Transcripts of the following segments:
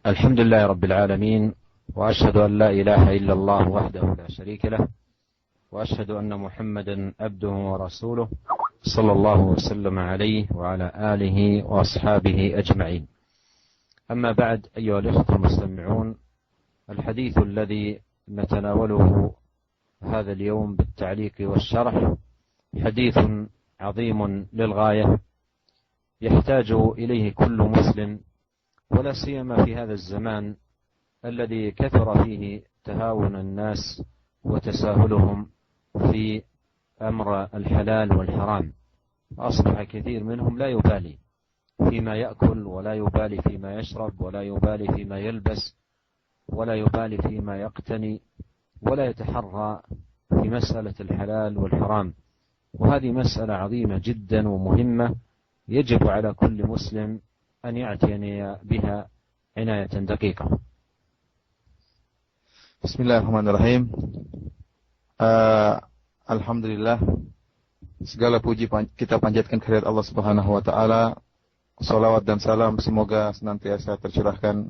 الحمد لله رب العالمين، وأشهد أن لا إله إلا الله وحده لا شريك له، وأشهد أن محمدا عبده ورسوله صلى الله وسلم عليه وعلى آله وأصحابه أجمعين. أما بعد، أيها الإخوة المستمعون، الحديث الذي نتناوله هذا اليوم بالتعليق والشرح حديث عظيم للغاية يحتاج إليه كل مسلم، ولا سيما في هذا الزمان الذي كثر فيه تهاون الناس وتساهلهم في أمر الحلال والحرام. أصبح كثير منهم لا يبالي فيما يأكل، ولا يبالي فيما يشرب، ولا يبالي فيما يلبس، ولا يبالي فيما يقتني، ولا يتحرى في مسألة الحلال والحرام. وهذه مسألة عظيمة جدا ومهمة، يجب على كل مسلم أن يعتني بها عناية دقيقة. Bismillahirrahmanirrahim. Alhamdulillah, segala puji kita panjatkan kehadirat Allah Subhanahu wa taala. Salawat dan salam semoga senantiasa tercurahkan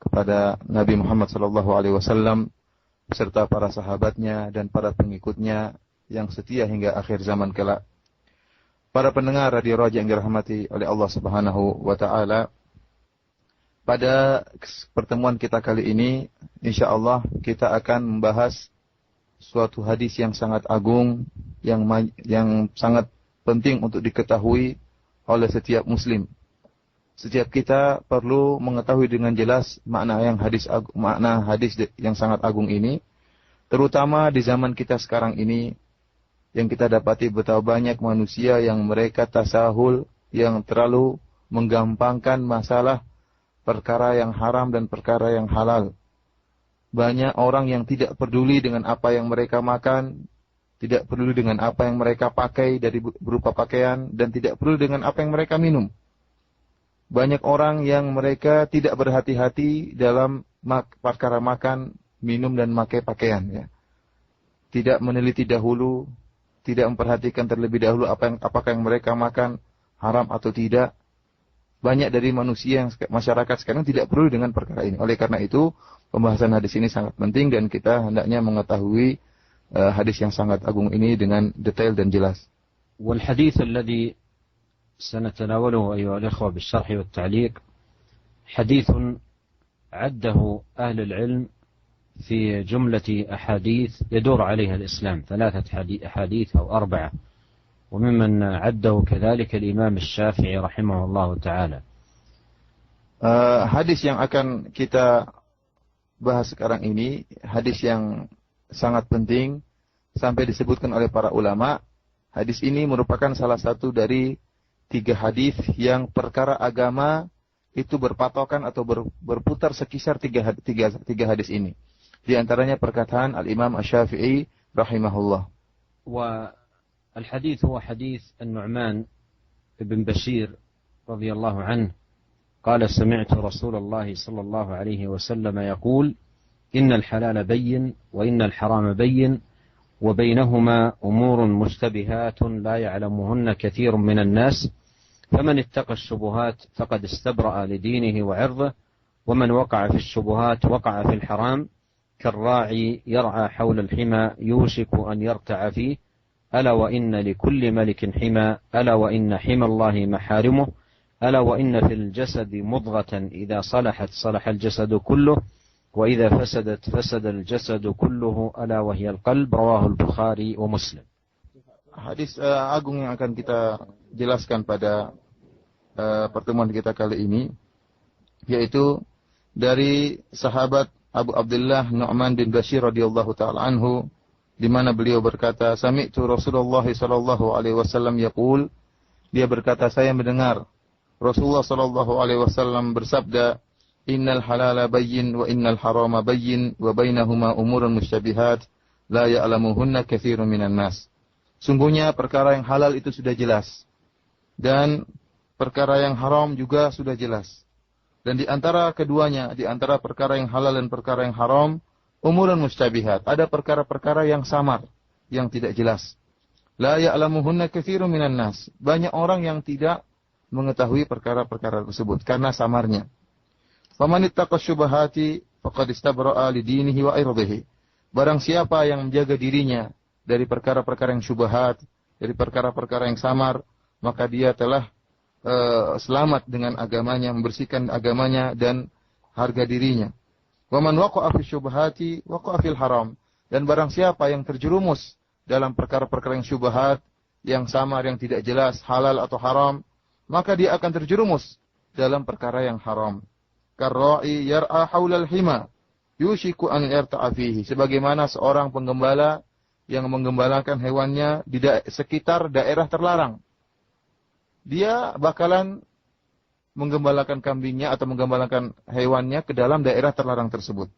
kepada Nabi Muhammad sallallahu alaihi wasallam beserta para sahabatnya dan para pengikutnya yang setia hingga akhir zaman kelak. Para pendengar Radio Raja yang dirahmati oleh Allah Subhanahu wa taala, pada pertemuan kita kali ini insyaallah kita akan membahas suatu hadis yang sangat agung, yang sangat penting untuk diketahui oleh setiap muslim. Setiap kita perlu mengetahui dengan jelas makna hadis yang sangat agung ini, terutama di zaman kita sekarang ini, yang kita dapati betapa banyak manusia yang mereka tasahul, yang terlalu menggampangkan masalah perkara yang haram dan perkara yang halal. Banyak orang yang tidak peduli dengan apa yang mereka makan, tidak peduli dengan apa yang mereka pakai dari berupa pakaian, dan tidak peduli dengan apa yang mereka minum. Banyak orang yang mereka tidak berhati-hati dalam perkara makan, minum, dan pakai pakaian. Ya. Tidak meneliti dahulu, tidak memperhatikan terlebih dahulu apakah yang mereka makan haram atau tidak. Banyak dari manusia yang masyarakat sekarang tidak perlu dengan perkara ini. Oleh karena itu, pembahasan hadis ini sangat penting dan kita hendaknya mengetahui hadis yang sangat agung ini dengan detail dan jelas. والحديث الذي سنتناوله أيها الأخوة بالشرح والتعليق حديث عده أهل العلم في جملة أحاديث يدور عليها الإسلام، 3 أحاديث أو 4، وممن عده كذلك الإمام الشافعي رحمه الله تعالى. Hadis yang akan kita bahas sekarang ini, hadis yang sangat penting sampai disebutkan oleh para ulama. Hadis ini merupakan salah satu dari 3 hadis yang perkara agama itu berpatokan atau berputar sekisar 3 hadis ini. Di antaranya perkataan Al-Imam Asy-Syafi'i rahimahullah. والحديث هو حديث النعمان بن بشير رضي الله عنه قال: سمعت رسول الله صلى الله عليه وسلم يقول: إن الحلال بين وإن الحرام بين وبينهما أمور مشتبهات لا يعلمهن كثير من الناس، فمن اتقى الشبهات فقد استبرأ لدينه وعرضه، ومن وقع في الشبهات وقع في الحرام، كالراعي يرعى حول الحمى يوشك أن يرتع فيه، ألا وإن لكل ملك حمى، ألا وإن حمى الله محارمه، ألا وإن في الجسد مضغة إذا صلحت صلح الجسد كله، وإذا فسدت فسد الجسد كله، ألا وهي القلب. رواه البخاري ومسلم. Hadis agung yang akan kita jelaskan pada pertemuan kita kali ini, yaitu dari sahabat Abu Abdullah Nu'man bin Bashir radhiyallahu taala anhu, di mana beliau berkata, sami'tu Rasulullah sallallahu alaihi wasallam yaqul, dia berkata, saya mendengar Rasulullah sallallahu alaihi wasallam bersabda, innal halala bayyin wa innal harama bayyin wa bainahuma umurun musytabihat la ya'lamuhunna katsirun minan nas. Sungguhnya perkara yang halal itu sudah jelas dan perkara yang haram juga sudah jelas. Dan di antara keduanya, di antara perkara yang halal dan perkara yang haram, umurun mustabihat, ada perkara-perkara yang samar, yang tidak jelas. La ya'lamuhunna katsirun minan nas. Banyak orang yang tidak mengetahui perkara-perkara tersebut karena samarnya. Faman ittaqa syubhati faqad istabra'a li dinihi wa irdihi. Barang siapa yang menjaga dirinya dari perkara-perkara yang syubhat, dari perkara-perkara yang samar, maka dia telah selamat dengan agamanya, membersihkan agamanya dan harga dirinya. Wa man waqa'a fi syubhati waqa'a fil haram. Dan barang siapa yang terjerumus dalam perkara-perkara yang syubhat, yang samar, yang tidak jelas, halal atau haram, maka dia akan terjerumus dalam perkara yang haram. Karra'i yar'a haulal hima, yushiku an yarta'a fihi. Sebagaimana seorang penggembala yang menggembalakan hewannya di sekitar daerah terlarang. Dia bakalan menggembalakan kambingnya atau menggembalakan hewannya ke dalam daerah terlarang tersebut.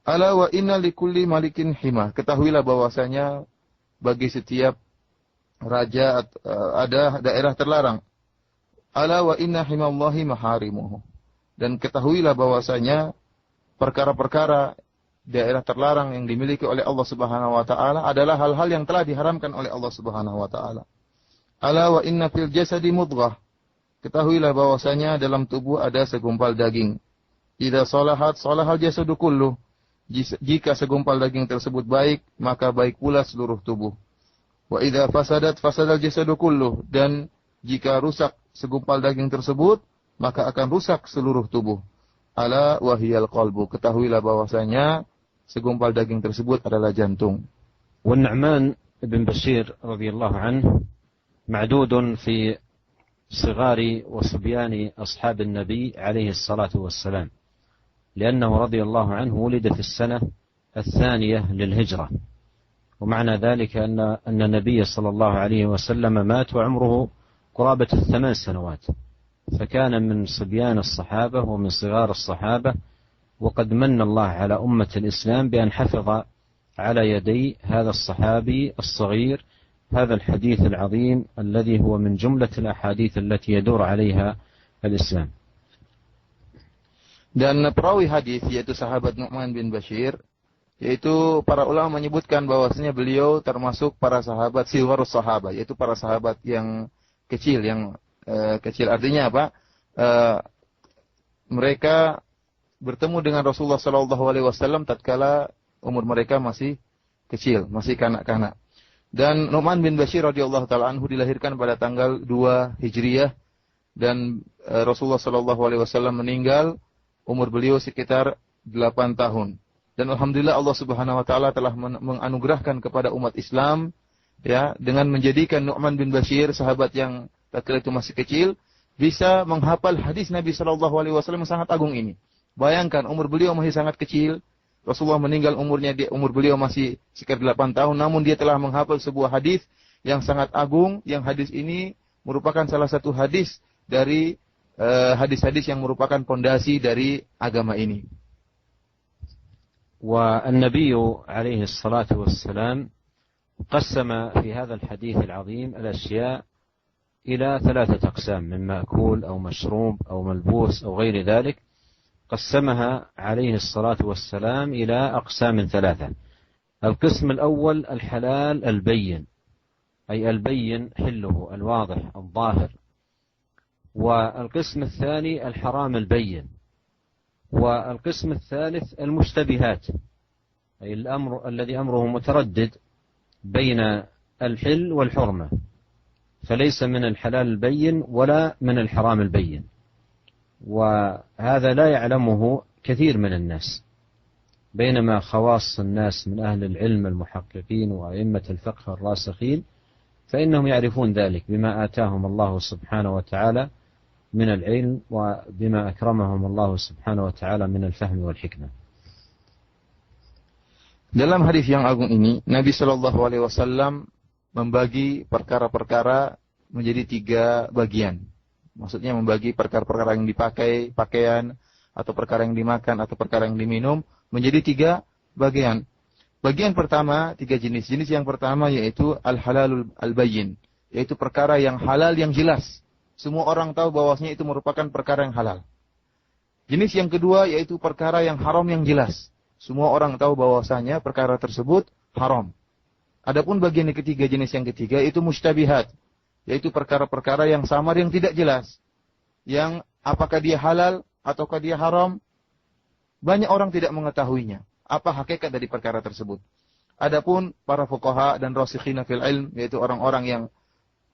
Ala wa inna likulli malikin hima. Ketahuilah bahwasanya bagi setiap raja ada daerah terlarang. Ala wa inna himallahi maharimuhu. Dan ketahuilah bahwasanya perkara-perkara daerah terlarang yang dimiliki oleh Allah Subhanahu wa taala adalah hal-hal yang telah diharamkan oleh Allah Subhanahu wa taala. Ala wa inna fil jasadi mudghah. Ketahuilah bahwasanya dalam tubuh ada segumpal daging. Idza salahat salahal jasadu kulluh. Jika segumpal daging tersebut baik, maka baik pula seluruh tubuh. Wa idza fasadat fasadal jasadu kulluh. Dan jika rusak segumpal daging tersebut, maka akan rusak seluruh tubuh. Ala wahiyal qalbu. Ketahuilah bahwasanya segumpal daging tersebut adalah jantung. والنعمان بن بشير رضي الله عنه معدود في صغار وصبيان أصحاب النبي عليه الصلاة والسلام، لأنه رضي الله عنه ولد في السنة الثانية للهجرة، ومعنى ذلك أن النبي صلى الله عليه وسلم مات وعمره قرابة 8 سنوات، فكان من صبيان الصحابة ومن صغار الصحابة، وقد من الله على أمة الإسلام بأن حفظ على يدي هذا الصحابي الصغير هذا الحديث العظيم الذي هو من جملة الأحاديث التي يدور عليها الإسلام. Dan perawi hadis yaitu sahabat Nu'man bin Bashir, yaitu para ulama menyebutkan bahwasanya beliau termasuk para sahabat silwarus sahabat, yaitu para sahabat yang kecil, kecil artinya apa? Mereka bertemu dengan Rasulullah SAW tatkala umur mereka masih kecil, masih kanak-kanak. Dan Nu'man bin Bashir radhiyallahu taala anhu dilahirkan pada tanggal 2 Hijriah dan Rasulullah SAW meninggal umur beliau sekitar 8 tahun. Dan alhamdulillah Allah Subhanahu wa taala telah menganugerahkan kepada umat Islam ya dengan menjadikan Nu'man bin Bashir sahabat yang tatkala itu masih kecil bisa menghafal hadis Nabi sallallahu alaihi wasallam yang sangat agung ini. Bayangkan umur beliau masih sangat kecil, Rasulullah meninggal umur beliau masih sekitar 8 tahun, namun dia telah menghafal sebuah hadis yang sangat agung, yang hadis ini merupakan salah satu hadis dari hadis-hadis yang merupakan pondasi dari agama ini. والنبي عليه الصلاة والسلام قسم في هذا الحديث العظيم الأشياء إلى 3 أقسام من مأكول أو مشروب أو ملبوس أو غير ذلك، قسمها عليه الصلاة والسلام إلى أقسام 3. القسم الأول الحلال البين، أي البين حله الواضح الظاهر. والقسم الثاني الحرام البين. والقسم الثالث المشتبهات، أي الأمر الذي أمره متردد بين الحل والحرمة، فليس من الحلال البين ولا من الحرام البين. وهذا لا يعلمه كثير من الناس، بينما خواص الناس من أهل العلم المحققين وأئمة الفقه الراسخين فإنهم يعرفون ذلك بما آتاهم الله سبحانه وتعالى من العلم وبما أكرمهم الله سبحانه وتعالى من الفهم والحكمة. Dalam hadis yang agung ini, Nabi Shallallahu Alaihi Wasallam membagi perkara-perkara menjadi 3 bagian. Maksudnya membagi perkara-perkara yang dipakai, pakaian, atau perkara yang dimakan, atau perkara yang diminum, menjadi 3 bagian. Bagian pertama, 3 jenis. Jenis yang pertama yaitu al-halalul al-bayyin, yaitu perkara yang halal yang jelas. Semua orang tahu bahwasanya itu merupakan perkara yang halal. Jenis yang kedua yaitu perkara yang haram yang jelas. Semua orang tahu bahwasanya perkara tersebut haram. Adapun bagian yang ketiga, jenis yang ketiga itu mustabihat, yaitu perkara-perkara yang samar yang tidak jelas. Yang apakah dia halal ataukah dia haram, banyak orang tidak mengetahuinya. Apa hakikat dari perkara tersebut? Adapun para fuqaha dan rasikhina fil ilm, yaitu orang-orang yang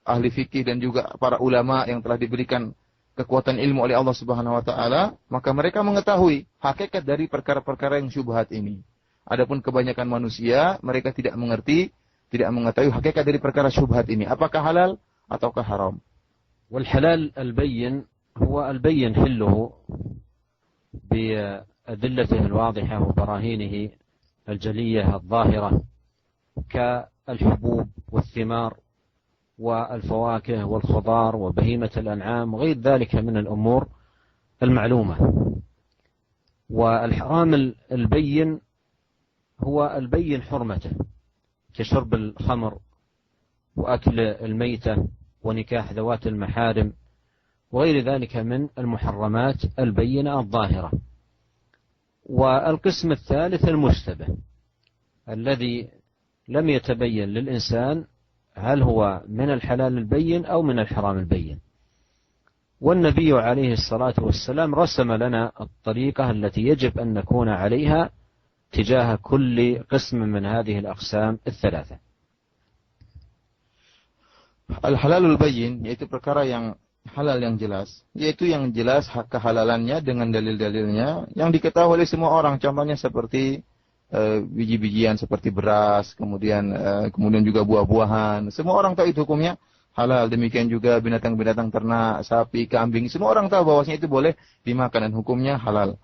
ahli fikih dan juga para ulama yang telah diberikan kekuatan ilmu oleh Allah Subhanahu wa taala, maka mereka mengetahui hakikat dari perkara-perkara yang syubhat ini. Adapun kebanyakan manusia, mereka tidak mengerti, tidak mengetahui hakikat dari perkara syubhat ini, apakah halal ataukah haram. والحلال البين هو البين حله بأدلته الواضحة وبراهينه الجلية الظاهرة كالحبوب والثمار والفواكه والخضار وبهيمة الأنعام وغير ذلك من الأمور المعلومة. والحرام البين هو البين حرمته كشرب الخمر وأكل الميتة ونكاح ذوات المحارم وغير ذلك من المحرمات البينة الظاهرة. والقسم الثالث المشتبه الذي لم يتبين للإنسان هل هو من الحلال البين أو من الحرام البين. والنبي عليه الصلاة والسلام رسم لنا الطريقة التي يجب أن نكون عليها تجاه كل قسم من هذه الأقسام الثلاثة. Al-halalul bayyin, yaitu perkara yang halal yang jelas, yaitu yang jelas hak kehalalannya dengan dalil-dalilnya yang diketahui oleh semua orang. Contohnya seperti biji-bijian seperti beras, kemudian juga buah-buahan. Semua orang tahu itu hukumnya halal. Demikian juga binatang-binatang ternak, sapi, kambing. Semua orang tahu bahwasanya itu boleh dimakan dan hukumnya halal.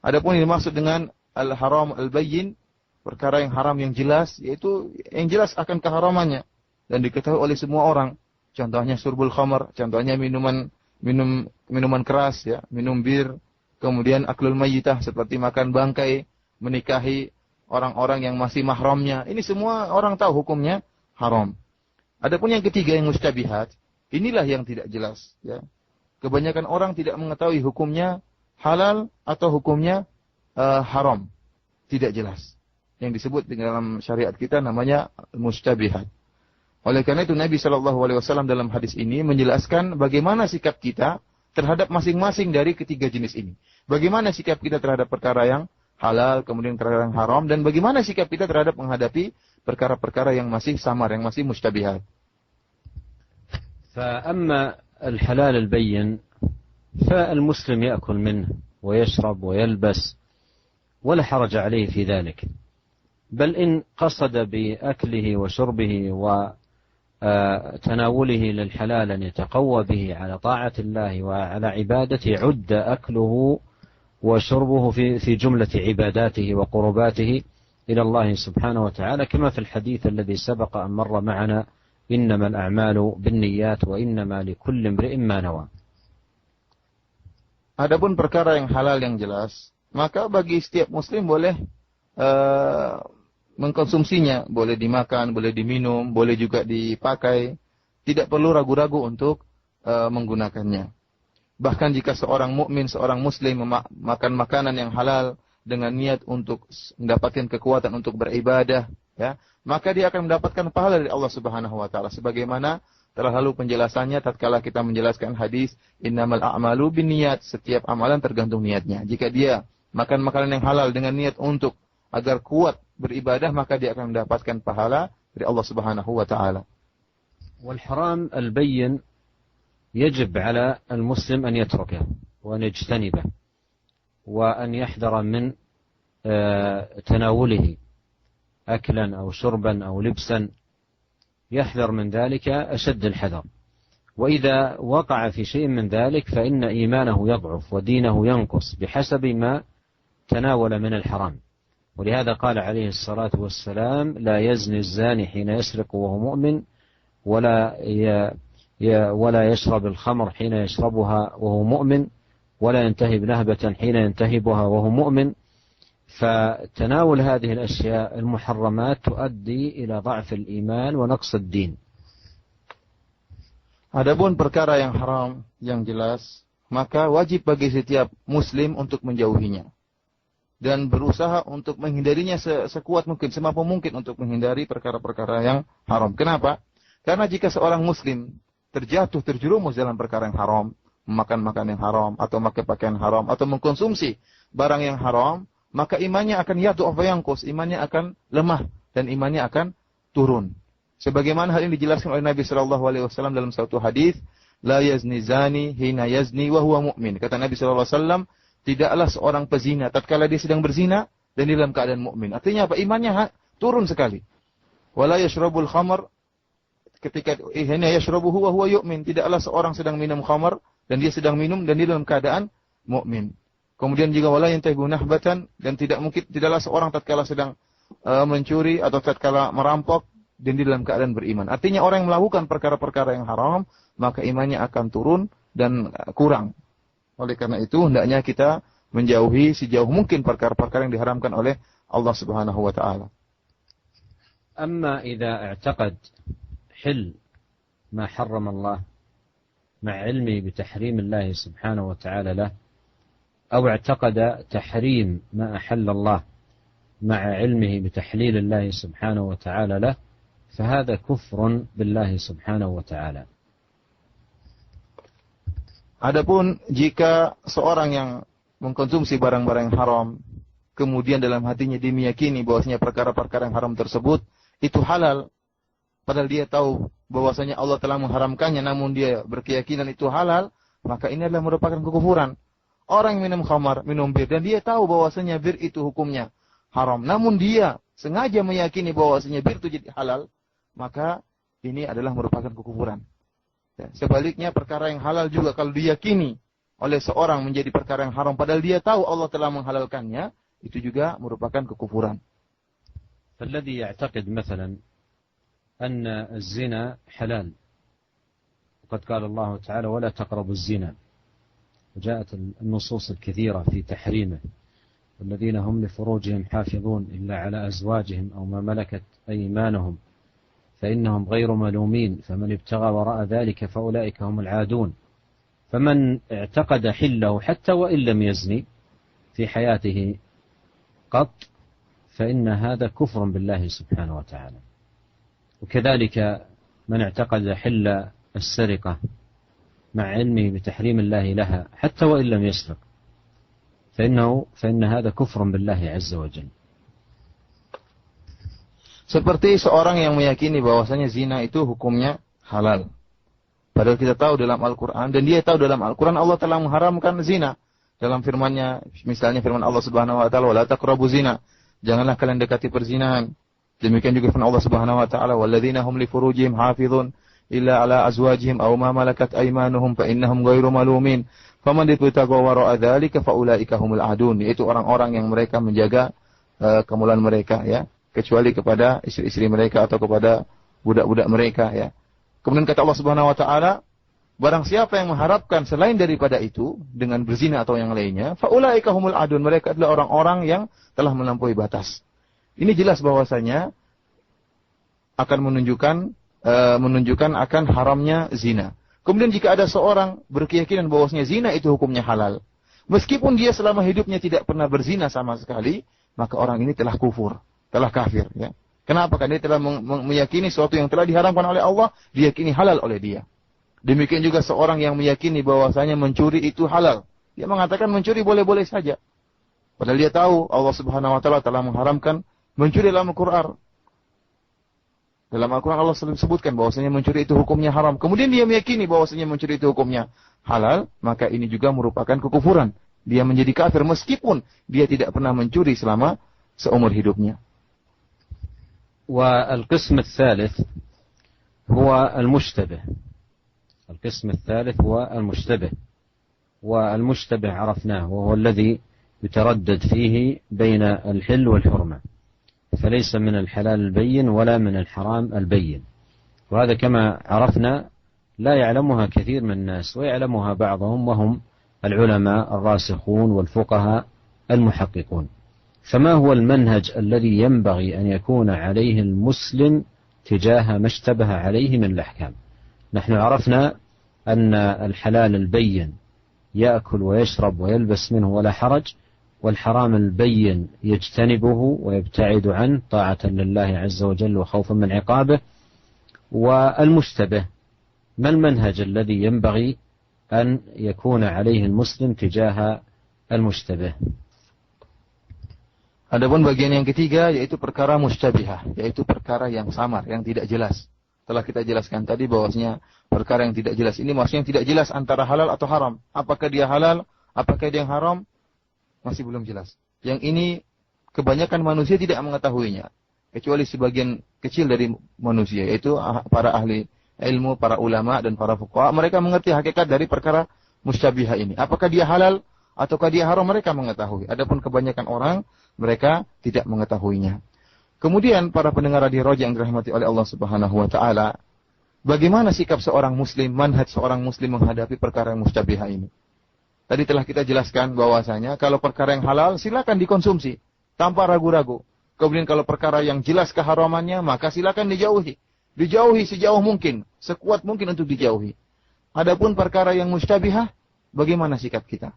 Adapun yang dimaksud dengan al-haram al-bayyin, perkara yang haram yang jelas, yaitu yang jelas akan keharamannya dan diketahui oleh semua orang. Contohnya surbul khamar, contohnya minuman keras, ya, minum bir, kemudian aklul mayyitah seperti makan bangkai, menikahi orang-orang yang masih mahramnya. Ini semua orang tahu hukumnya haram. Adapun yang ketiga yang mustabihat, inilah yang tidak jelas, ya. Kebanyakan orang tidak mengetahui hukumnya halal atau hukumnya haram. Tidak jelas. Yang disebut di dalam syariat kita namanya mustabihat. Oleh karena itu Nabi SAW dalam hadis ini menjelaskan bagaimana sikap kita terhadap masing-masing dari ketiga jenis ini. Bagaimana sikap kita terhadap perkara yang halal, kemudian perkara yang haram, dan bagaimana sikap kita terhadap menghadapi perkara-perkara yang masih samar, yang masih mustabihat. فأما الحلال البين فالمسلم يأكل منه ويشرب ويلبس ولا حرج عليه في ذلك، بل إن قصد بأكله وشربه وتناوله للحلال أن يتقوى به على طاعة الله وعلى عبادته عد أكله وشربه في جملة عباداته وقرباته إلى الله سبحانه وتعالى، كما في الحديث الذي سبق أن مر معنا: إنما الأعمال بالنيات وإنما لكل امرئ ما نوى. Adapun perkara yang halal yang jelas, maka bagi setiap muslim boleh mengkonsumsinya, boleh dimakan, boleh diminum, boleh juga dipakai, tidak perlu ragu-ragu untuk menggunakannya. Bahkan jika seorang mukmin, seorang muslim makan makanan yang halal dengan niat untuk mendapatkan kekuatan untuk beribadah, ya, maka dia akan mendapatkan pahala dari Allah Subhanahu wa taala, sebagaimana telah lalu penjelasannya tatkala kita menjelaskan hadis innamal a'malu binniyat, setiap amalan tergantung niatnya. Jika dia makan makanan yang halal dengan niat untuk agar kuat beribadah, maka dia akan mendapatkan pahala dari Allah Subhanahu wa taala. والحرام البين يجب على المسلم أن يتركه وأن يجتنبه وأن يحذر من تناوله أكلا أو شربا أو لبسا، يحذر من ذلك أشد الحذر. وإذا وقع في شيء من ذلك فإن إيمانه يضعف ودينه ينقص بحسب ما تناول من الحرام. ولهذا قال عليه الصلاة والسلام: لا يزني الزاني حين يسرق وهو مؤمن ولا يشرب الخمر حين يشربها وهو مؤمن ولا ينتهب نهبة حين ينتهبها وهو مؤمن. فتناول هذه الأشياء المحرمات تؤدي إلى ضعف الإيمان ونقص الدين. Adapun perkara yang haram yang jelas, maka wajib bagi setiap muslim untuk menjauhinya dan berusaha untuk menghindarinya sekuat mungkin, semampu mungkin untuk menghindari perkara-perkara yang haram. Kenapa? Karena jika seorang muslim terjerumus dalam perkara yang haram, memakan makanan yang haram, atau memakai pakaian haram, atau mengkonsumsi barang yang haram, maka imannya akan yad'uf wa yanqus, imannya akan lemah dan imannya akan turun. Sebagaimana hal ini dijelaskan oleh Nabi sallallahu alaihi wasallam dalam satu hadis, la yazni zani hina yazni wa huwa mu'min. Kata Nabi sallallahu alaihi wasallam, tidaklah seorang pezina tatkala dia sedang berzina dan dia dalam keadaan mukmin. Artinya apa? Imannya turun sekali. Wala yashrabul khamr, ketika hina yashrabuhu wa huwa yu'min, tidaklah seorang sedang minum khamr dan dia sedang minum dan dia dalam keadaan mukmin. Kemudian juga wala yantahibu nahbatan, dan tidaklah seorang tatkala sedang mencuri atau tatkala merampok dan dia dalam keadaan beriman. Artinya orang yang melakukan perkara-perkara yang haram, maka imannya akan turun dan kurang. Oleh karena itu hendaknya kita menjauhi sejauh mungkin perkara-perkara yang diharamkan oleh Allah Subhanahu wa taala. Amma idza i'taqad hil ma harrama Allah ma'a ilmi bi tahrim Allah Subhanahu wa ta'ala lahu أو اعتقد تحريم ما أحل الله مع علمه بتحليل الله سبحانه وتعالى له فهذا كفر بالله سبحانه وتعالى. Adapun jika seorang yang mengkonsumsi barang-barang yang haram, kemudian dalam hatinya dia meyakini bahwasanya perkara-perkara yang haram tersebut itu halal, padahal dia tahu bahwasanya Allah telah mengharamkannya, namun dia berkeyakinan itu halal, maka ini adalah merupakan kekufuran. Orang yang minum khamar, minum bir, dan dia tahu bahwasanya bir itu hukumnya haram, namun dia sengaja meyakini bahwasanya bir itu jadi halal, maka ini adalah merupakan kekufuran. Ya, sebaliknya perkara yang halal juga kalau diyakini oleh seorang menjadi perkara yang haram, padahal dia tahu Allah telah menghalalkannya, itu juga merupakan kekufuran. فالذي يعتقد مثلا أن الزنا حلال وقد قال الله تعالى ولا تقربوا الزنا، وجاءت النصوص الكثيرة في تحريمه، والذين هم لفروجهم حافظون إلا على أزواجهم أو ما ملكت أيمانهم فإنهم غير ملومين فمن ابتغى وراء ذلك فأولئك هم العادون. فمن اعتقد حله حتى وإن لم يزني في حياته قط فإن هذا كفر بالله سبحانه وتعالى. وكذلك من اعتقد حل السرقة مع علمه بتحريم الله لها حتى وإن لم يسرق فإن هذا كفر بالله عز وجل. Seperti seorang yang meyakini bahwasanya zina itu hukumnya halal. Padahal kita tahu dalam Al-Quran, dan dia tahu dalam Al-Quran Allah telah mengharamkan zina. Dalam firman-Nya, misalnya firman Allah Subhanahu wa taala, "Wala taqrabu zina." Janganlah kalian dekati perzinahan. Demikian juga firman Allah Subhanahu wa taala, "Walladzina hum li furujihim hafizun illa ala azwajihim aw ma malakat aymanuhum fa innahum ghairu malumin. Faman ibtagha wara'a dzalika fa ulaika humul adun." Yaitu orang-orang yang mereka menjaga kemuliaan mereka, ya, kecuali kepada istri-istri mereka atau kepada budak-budak mereka, ya. Kemudian kata Allah Subhanahu wa taala, barang siapa yang mengharapkan selain daripada itu dengan berzina atau yang lainnya, fa ulaika humul adun, mereka adalah orang-orang yang telah melampaui batas. Ini jelas bahwasanya akan menunjukkan akan haramnya zina. Kemudian jika ada seorang berkeyakinan bahwasanya zina itu hukumnya halal, meskipun dia selama hidupnya tidak pernah berzina sama sekali, maka orang ini telah kufur, telah kafir, ya. Kenapa? Karena dia telah meyakini sesuatu yang telah diharamkan oleh Allah, diyakini halal oleh dia. Demikian juga seorang yang meyakini bahwasanya mencuri itu halal. Dia mengatakan mencuri boleh-boleh saja. Padahal dia tahu Allah Subhanahu wa taala telah mengharamkan mencuri dalam Al-Qur'an. Dalam Al-Quran Allah selalu sebutkan bahwasanya mencuri itu hukumnya haram. Kemudian dia meyakini bahwasanya mencuri itu hukumnya halal, maka ini juga merupakan kekufuran. Dia menjadi kafir meskipun dia tidak pernah mencuri selama seumur hidupnya. والقسم الثالث هو المشتبه. القسم الثالث هو المشتبه. والمشتبه عرفناه وهو الذي يتردد فيه بين الحل والحرمة، فليس من الحلال البين ولا من الحرام البين. وهذا كما عرفنا لا يعلمها كثير من الناس، ويعلمها بعضهم وهم العلماء الراسخون والفقهاء المحققون. فما هو المنهج الذي ينبغي أن يكون عليه المسلم تجاه ما اشتبه عليه من الأحكام؟ نحن عرفنا أن الحلال البين يأكل ويشرب ويلبس منه ولا حرج، والحرام البين يجتنبه ويبتعد عنه طاعة لله عز وجل وخوفا من عقابه. والمشتبه ما المنهج الذي ينبغي أن يكون عليه المسلم تجاه المشتبه. Adapun bagian yang ketiga yaitu perkara mustabihah, yaitu perkara yang samar, yang tidak jelas. Telah kita jelaskan tadi bahwasanya perkara yang tidak jelas ini maksudnya yang tidak jelas antara halal atau haram. Apakah dia halal, apakah dia yang haram, masih belum jelas. Yang ini kebanyakan manusia tidak mengetahuinya, kecuali sebagian kecil dari manusia, yaitu para ahli ilmu, para ulama dan para fuqaha. Mereka mengerti hakikat dari perkara mustabihah ini. Apakah dia halal ataukah dia haram, mereka mengetahui. Adapun kebanyakan orang, mereka tidak mengetahuinya. Kemudian para pendengar radio Roja yang dirahmati oleh Allah Subhanahu wa taala, bagaimana sikap seorang muslim, manhaj seorang muslim menghadapi perkara yang mustabihah ini? Tadi telah kita jelaskan bahwasanya kalau perkara yang halal silakan dikonsumsi tanpa ragu-ragu. Kemudian kalau perkara yang jelas keharamannya, maka silakan dijauhi. Dijauhi sejauh mungkin, sekuat mungkin untuk dijauhi. Adapun perkara yang mustabihah, bagaimana sikap kita?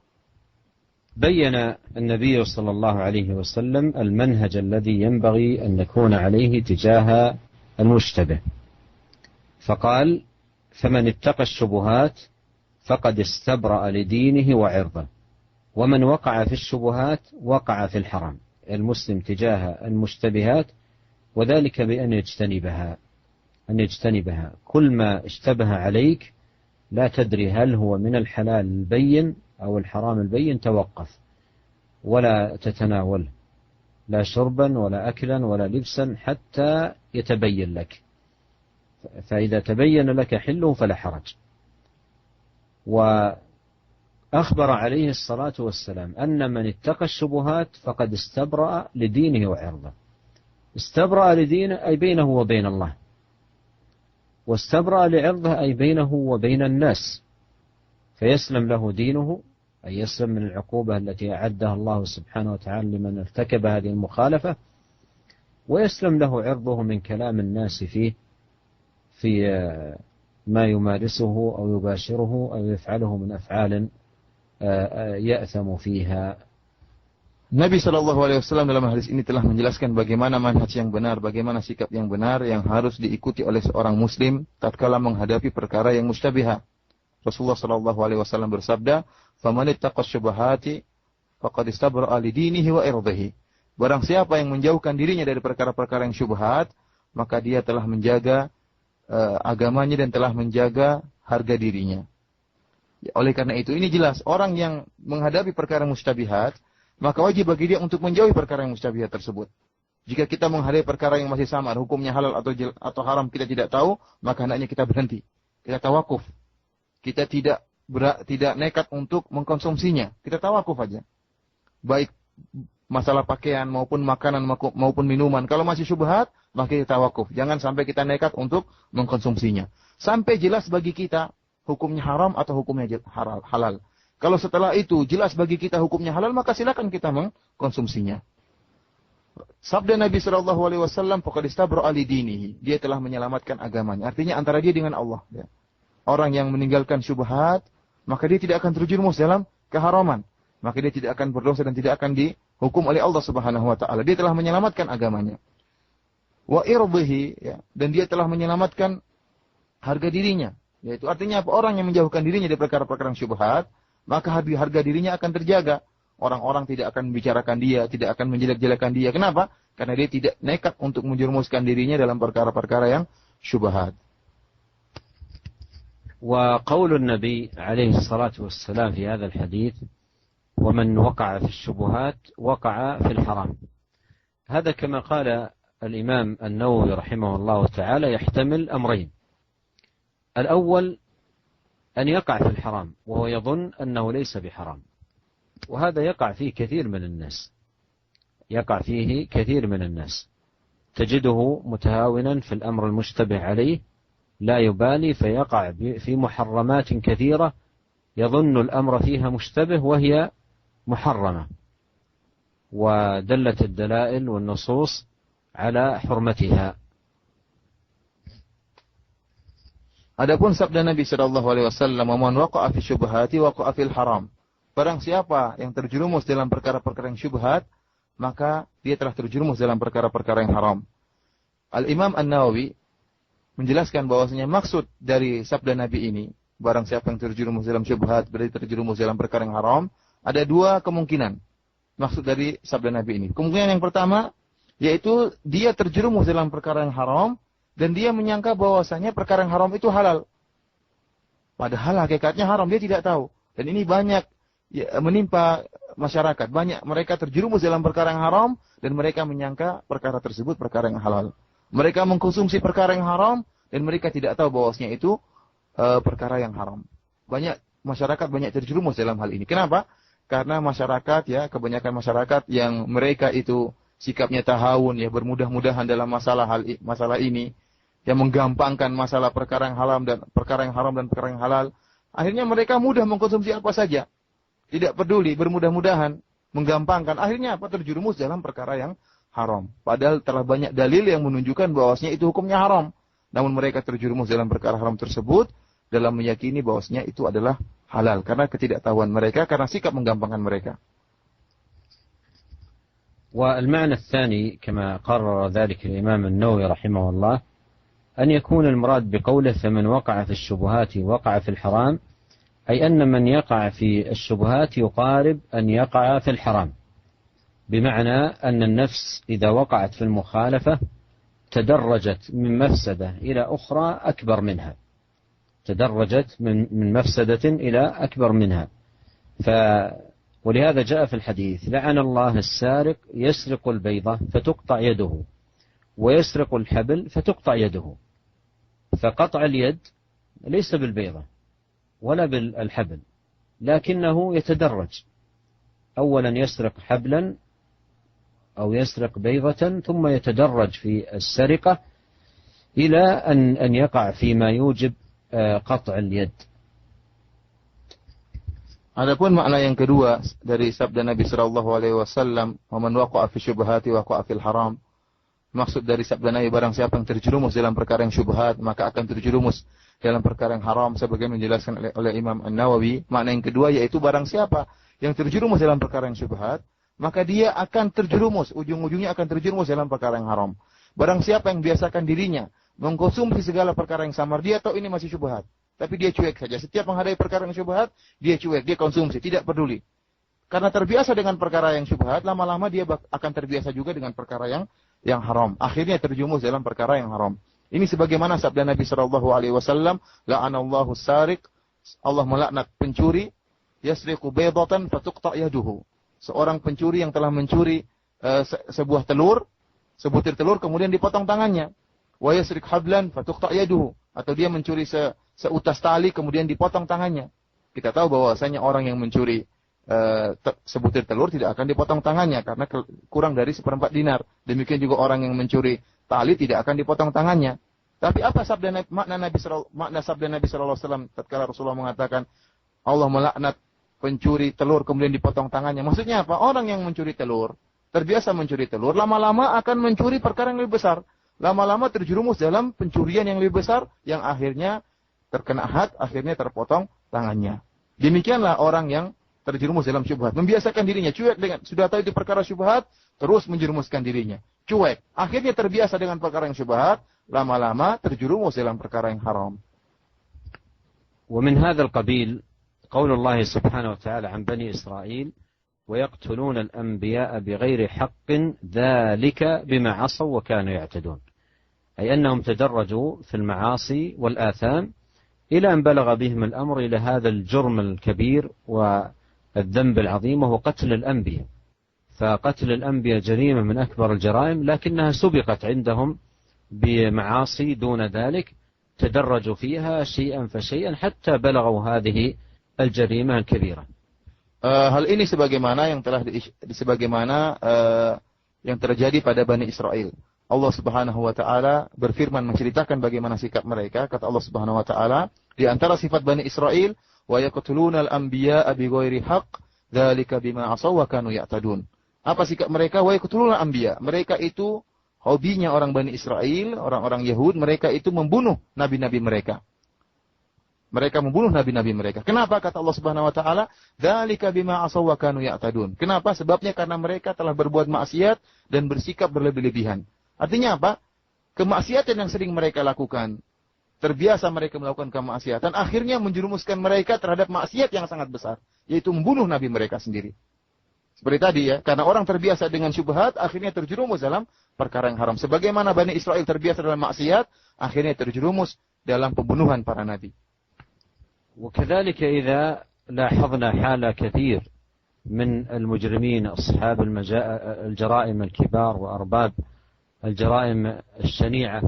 بين النبي صلى الله عليه وسلم المنهج الذي ينبغي أن نكون عليه تجاه المشتبه، فقال: فمن اتقى الشبهات فقد استبرأ لدينه وعرضه، ومن وقع في الشبهات وقع في الحرام. المسلم تجاه المشتبهات وذلك بأن يجتنبها كل ما اشتبه عليك لا تدري هل هو من الحلال البين أو الحرام البين، توقف ولا تتناوله، لا شربا ولا أكلا ولا لبسا حتى يتبين لك، فإذا تبين لك حله فلا حرج. وأخبر عليه الصلاة والسلام أن من اتقى الشبهات فقد استبرأ لدينه وعرضه. استبرأ لدينه أي بينه وبين الله، واستبرأ لعرضه أي بينه وبين الناس، فيسلم له دينه، أي يسلم من العقوبة التي أعدها الله سبحانه وتعالى لمن ارتكب هذه المخالفة، ويسلم له عرضه من كلام الناس فيه في ما يمارسه أو يباشره أو يفعله من أفعال يأثم فيها. Nabi SAW dalam hadis ini telah menjelaskan bagaimana manhaj yang benar, bagaimana sikap yang benar yang harus diikuti oleh seorang muslim tatkala menghadapi perkara yang mustabihah. Rasulullah SAW bersabda, "Faman ittaqas syubhati faqad istabra'a li dinihi wa irdihi." Barang siapa yang menjauhkan dirinya dari perkara-perkara yang syubhat, maka dia telah menjaga agamanya dan telah menjaga harga dirinya. Oleh karena itu, ini jelas orang yang menghadapi perkara mustabihat, maka wajib bagi dia untuk menjauhi perkara yang mustabihat tersebut. Jika kita menghadapi perkara yang masih samar, hukumnya halal atau haram kita tidak tahu, maka hendaknya kita berhenti. Kita tawakuf. Kita tidak nekat untuk mengkonsumsinya. Kita tawakuf aja. Baik masalah pakaian maupun makanan maupun minuman. Kalau masih syubhat, maka kita tawakuf. Jangan sampai kita nekat untuk mengkonsumsinya. Sampai jelas bagi kita hukumnya haram atau hukumnya halal. Kalau setelah itu jelas bagi kita hukumnya halal, maka silakan kita mengkonsumsinya. Sabda Nabi SAW, "Faqad istabra'a li dinihi." Dia telah menyelamatkan agamanya. Artinya antara dia dengan Allah. Ya. Orang yang meninggalkan syubhat, maka dia tidak akan terjerumus dalam keharaman. Maka dia tidak akan berdosa dan tidak akan dihukum oleh Allah Subhanahu wa taala. Dia telah menyelamatkan agamanya. Wa irdihi, ya, dan dia telah menyelamatkan harga dirinya. Yaitu artinya apa? Orang yang menjauhkan dirinya dari perkara-perkara syubhat, maka harga dirinya akan terjaga. Orang-orang tidak akan membicarakan dia, tidak akan menjelek-jelekan dia. Kenapa? Karena dia tidak nekat untuk menjerumuskan dirinya dalam perkara-perkara yang syubhat. وقول النبي عليه الصلاة والسلام في هذا الحديث: ومن وقع في الشبهات وقع في الحرام، هذا كما قال الإمام النووي رحمه الله تعالى يحتمل أمرين. الأول أن يقع في الحرام وهو يظن أنه ليس بحرام، وهذا يقع فيه كثير من الناس، تجده متهاونا في الأمر المشتبه عليه، لا يبالي فيقع في محرمات كثيرة يظن الأمر فيها مشتبه وهي محرمة، ودلت الدلائل والنصوص على حرمتها. Adapun sabda Nabi SAW, "Man waqa'a fi syubhati waqa'a fil haram." Barang siapa yang terjerumus dalam perkara-perkara yang syubhat, maka dia telah terjerumus dalam perkara-perkara yang haram. Al-Imam An-Nawawi menjelaskan bahwasanya maksud dari sabda Nabi ini barang siapa yang terjerumus dalam syubhat berarti terjerumus dalam perkara yang haram. Ada dua kemungkinan maksud dari sabda Nabi ini. Kemungkinan yang pertama yaitu dia terjerumus dalam perkara yang haram dan dia menyangka bahwasanya perkara yang haram itu halal. Padahal hakikatnya haram, dia tidak tahu. Dan ini banyak menimpa masyarakat. Banyak mereka terjerumus dalam perkara yang haram dan mereka menyangka perkara tersebut perkara yang halal. Mereka mengkonsumsi perkara yang haram dan mereka tidak tahu bahwasanya itu perkara yang haram. Banyak masyarakat banyak terjerumus dalam hal ini. Kenapa? Karena masyarakat kebanyakan masyarakat yang mereka itu sikapnya tahawun bermudah-mudahan dalam masalah ini, yang menggampangkan masalah perkara yang haram dan perkara yang halal. Akhirnya mereka mudah mengkonsumsi apa saja. Tidak peduli, bermudah-mudahan, menggampangkan. Akhirnya terjerumus dalam perkara yang haram. Padahal telah banyak dalil yang menunjukkan bahwasanya itu hukumnya haram. Namun mereka terjerumus dalam perkara haram tersebut dalam meyakini bahwasanya itu adalah halal karena ketidaktahuan mereka, karena sikap menggampangkan mereka. والمعنى الثاني كما قرر ذلك الإمام النووي رحمه الله أن يكون المراد بقوله فمن وقع في الشبهات وقع في الحرام، أي أن من يقع في الشبهات يقارب أن يقع في الحرام، بمعنى أن النفس إذا وقعت في المخالفة تدرجت من مفسدة إلى أخرى أكبر منها، تدرجت من مفسدة إلى أكبر منها. ولهذا جاء في الحديث لعن الله السارق يسرق البيضة فتقطع يده ويسرق الحبل فتقطع يده. فقطع اليد ليس بالبيضة ولا بالحبل، لكنه يتدرج، أولا يسرق حبلا أو يسرق بيضة ثم يتدرج في السرقة إلى أن يقع فيما يوجب قطع اليد. Adapun makna yang kedua dari sabda Nabi sallallahu alaihi wasallam, "Wa man waqa'a fi syubhati waqa'a fil haram." Maksud dari sabda Nabi, barang siapa yang terjerumus dalam perkara yang syubhat, maka akan terjerumus dalam perkara yang haram, sebagaimana dijelaskan oleh Imam An-Nawawi. Makna yang kedua yaitu barang siapa yang terjerumus dalam perkara yang syubhat, maka dia akan terjerumus, ujung-ujungnya akan terjerumus dalam perkara yang haram. Barang siapa yang biasakan dirinya mengkonsumsi segala perkara yang samar, dia tahu ini masih syubhat, tapi dia cuek saja. Setiap menghadapi perkara yang syubhat, dia cuek, dia konsumsi, tidak peduli. Karena terbiasa dengan perkara yang syubhat, lama-lama dia akan terbiasa juga dengan perkara yang haram. Akhirnya terjerumus dalam perkara yang haram. Ini sebagaimana sabda Nabi sallallahu alaihi wasallam, "La'anallahu sariq", Allah melaknat pencuri, "yasriqu baydatan fatuqta yaduhu". Seorang pencuri yang telah mencuri sebuah telur, sebutir telur kemudian dipotong tangannya. "Wa yasriq hablan fatuqta yaduhu", atau dia mencuri seutas tali kemudian dipotong tangannya. Kita tahu bahwasanya orang yang mencuri sebutir telur tidak akan dipotong tangannya karena kurang dari 1/4 dinar. Demikian juga orang yang mencuri tali tidak akan dipotong tangannya. Tapi apa makna sabda Nabi sallallahu alaihi wasallam tatkala Rasulullah mengatakan Allah melaknat pencuri telur kemudian dipotong tangannya? Maksudnya apa? Orang yang mencuri telur, terbiasa mencuri telur, lama-lama akan mencuri perkara yang lebih besar. Lama-lama terjerumus dalam pencurian yang lebih besar yang akhirnya terkena had, akhirnya terpotong tangannya. Demikianlah orang yang terjerumus dalam syubhat, membiasakan dirinya cuek dengan sudah tahu itu perkara syubhat, terus menjerumuskan dirinya. Cuek, akhirnya terbiasa dengan perkara yang syubhat, lama-lama terjerumus dalam perkara yang haram. ومن هذا القبيل قول الله سبحانه وتعالى عن بني إسرائيل ويقتلون الأنبياء بغير حق ذلك بما عصوا وكانوا يعتدون، أي أنهم تدرجوا في المعاصي والآثام إلى أن بلغ بهم الأمر إلى هذا الجرم الكبير والذنب العظيم وهو قتل الأنبياء. فقتل الأنبياء جريمة من أكبر الجرائم، لكنها سبقت عندهم بمعاصي دون ذلك، تدرجوا فيها شيئا فشيئا حتى بلغوا هذه الجريمة الكبيرة. Hal ini sebagaimana yang terjadi pada Bani Israel. Allah Subhanahu wa taala berfirman menceritakan bagaimana sikap mereka. Kata Allah Subhanahu wa taala, di antara sifat Bani Israel, wa yaqtuluna al-anbiya'a bighairi haqq, dzalika bima asaw wa kanu ya'tadun. Apa sikap mereka? Wa yaqtuluna al-anbiya. Mereka itu hobinya orang Bani Israel, orang-orang Yahud, mereka itu membunuh nabi-nabi mereka. Mereka membunuh nabi-nabi mereka. Kenapa? Kata Allah Subhanahu wa taala, dzalika bima asaw wa kanu ya'tadun. Kenapa? Sebabnya karena mereka telah berbuat maksiat dan bersikap berlebih-lebihan. Artinya apa? Kemaksiatan yang sering mereka lakukan terbiasa mereka melakukan kemaksiatan, akhirnya menjerumuskan mereka terhadap maksiat yang sangat besar, yaitu membunuh nabi mereka sendiri. Seperti tadi ya, karena orang terbiasa dengan syubhat, akhirnya terjerumus dalam perkara yang haram. Sebagaimana Bani Israel terbiasa dalam maksiat, akhirnya terjerumus dalam pembunuhan para nabi. وكذلك إذا لاحظنا حال كثير من المجرمين أصحاب الجرائم الكبار وأرباب الجرائم الشنيعة،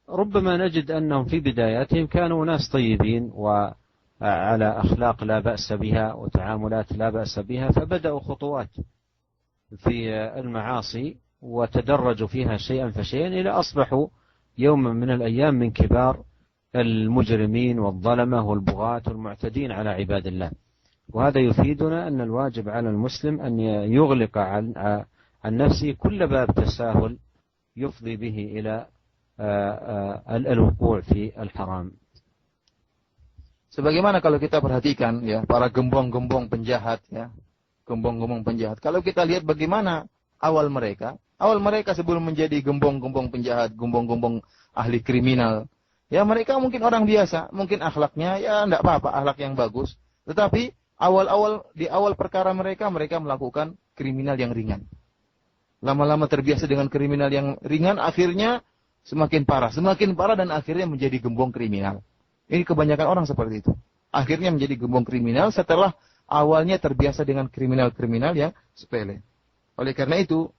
ربما نجد أنهم في بداياتهم كانوا ناس طيبين وعلى أخلاق لا بأس بها وتعاملات لا بأس بها، فبدأوا خطوات في المعاصي وتدرجوا فيها شيئا فشيئا إلى أصبحوا يوما من الأيام من كبار المجرمين والظلمة والبغاة والمعتدين على عباد الله. وهذا يفيدنا أن الواجب على المسلم أن يغلق عن نفسه كل باب تساهل يفضي به إلى الوقوع في الحرام. Sebagaimana kalau kita perhatikan ya, para gembong-gembong penjahat ya, gembong-gembong penjahat. Kalau kita lihat bagaimana awal mereka sebelum menjadi gembong-gembong penjahat, gembong-gembong ahli kriminal, ya mereka mungkin orang biasa, mungkin akhlaknya ya enggak apa-apa, akhlak yang bagus. Tetapi di awal perkara mereka melakukan kriminal yang ringan. Lama-lama terbiasa dengan kriminal yang ringan, akhirnya semakin parah dan akhirnya menjadi gembong kriminal. Ini kebanyakan orang seperti itu. Akhirnya menjadi gembong kriminal setelah awalnya terbiasa dengan kriminal-kriminal yang sepele. Oleh karena itu,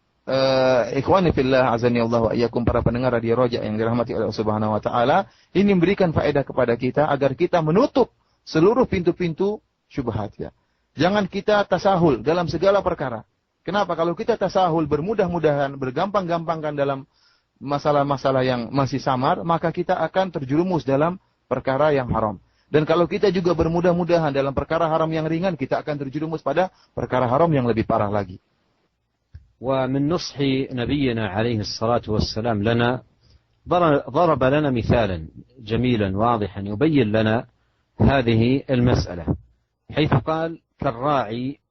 ikhwani fillah azani Allah wa iyyakum, para pendengar radio Roja yang dirahmati oleh Allah Subhanahu wa taala, ini memberikan faedah kepada kita agar kita menutup seluruh pintu-pintu syubhat ya. Jangan kita tasahul dalam segala perkara. Kenapa? Kalau kita tasahul, bermudah-mudahan, bergampang-gampangkan dalam masalah-masalah yang masih samar, maka kita akan terjerumus dalam perkara yang haram. Dan kalau kita juga bermudah-mudahan dalam perkara haram yang ringan, kita akan terjerumus pada perkara haram yang lebih parah lagi. ومن نصح نبينا عليه الصلاة والسلام لنا ضرب لنا مثالا جميلا واضحا يبين لنا هذه المسألة، حيث قال: كالراعي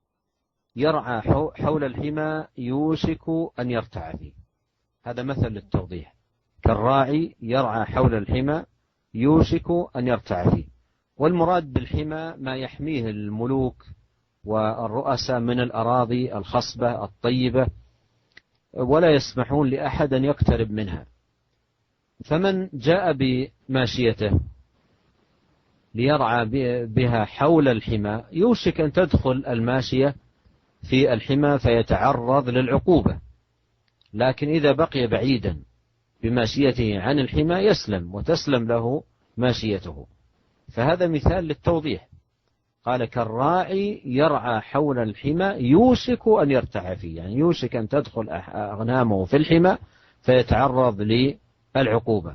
يرعى حول الحمى يوشك أن يرتع فيه. هذا مثل للتوضيح. كالراعي يرعى حول الحمى يوشك أن يرتع فيه. والمراد بالحمى ما يحميه الملوك والرؤساء من الأراضي الخصبة الطيبة، ولا يسمحون لأحد أن يقترب منها. فمن جاء بماشيته ليرعى بها حول الحمى يوشك أن تدخل الماشية في الحمى فيتعرض للعقوبة، لكن إذا بقي بعيدا بماشيته عن الحمى يسلم وتسلم له ماشيته. فهذا مثال للتوضيح. قال: كالراعي يرعى حول الحمى يوشك أن يرتع فيه، يعني يوشك أن تدخل أغنامه في الحمى فيتعرض للعقوبة.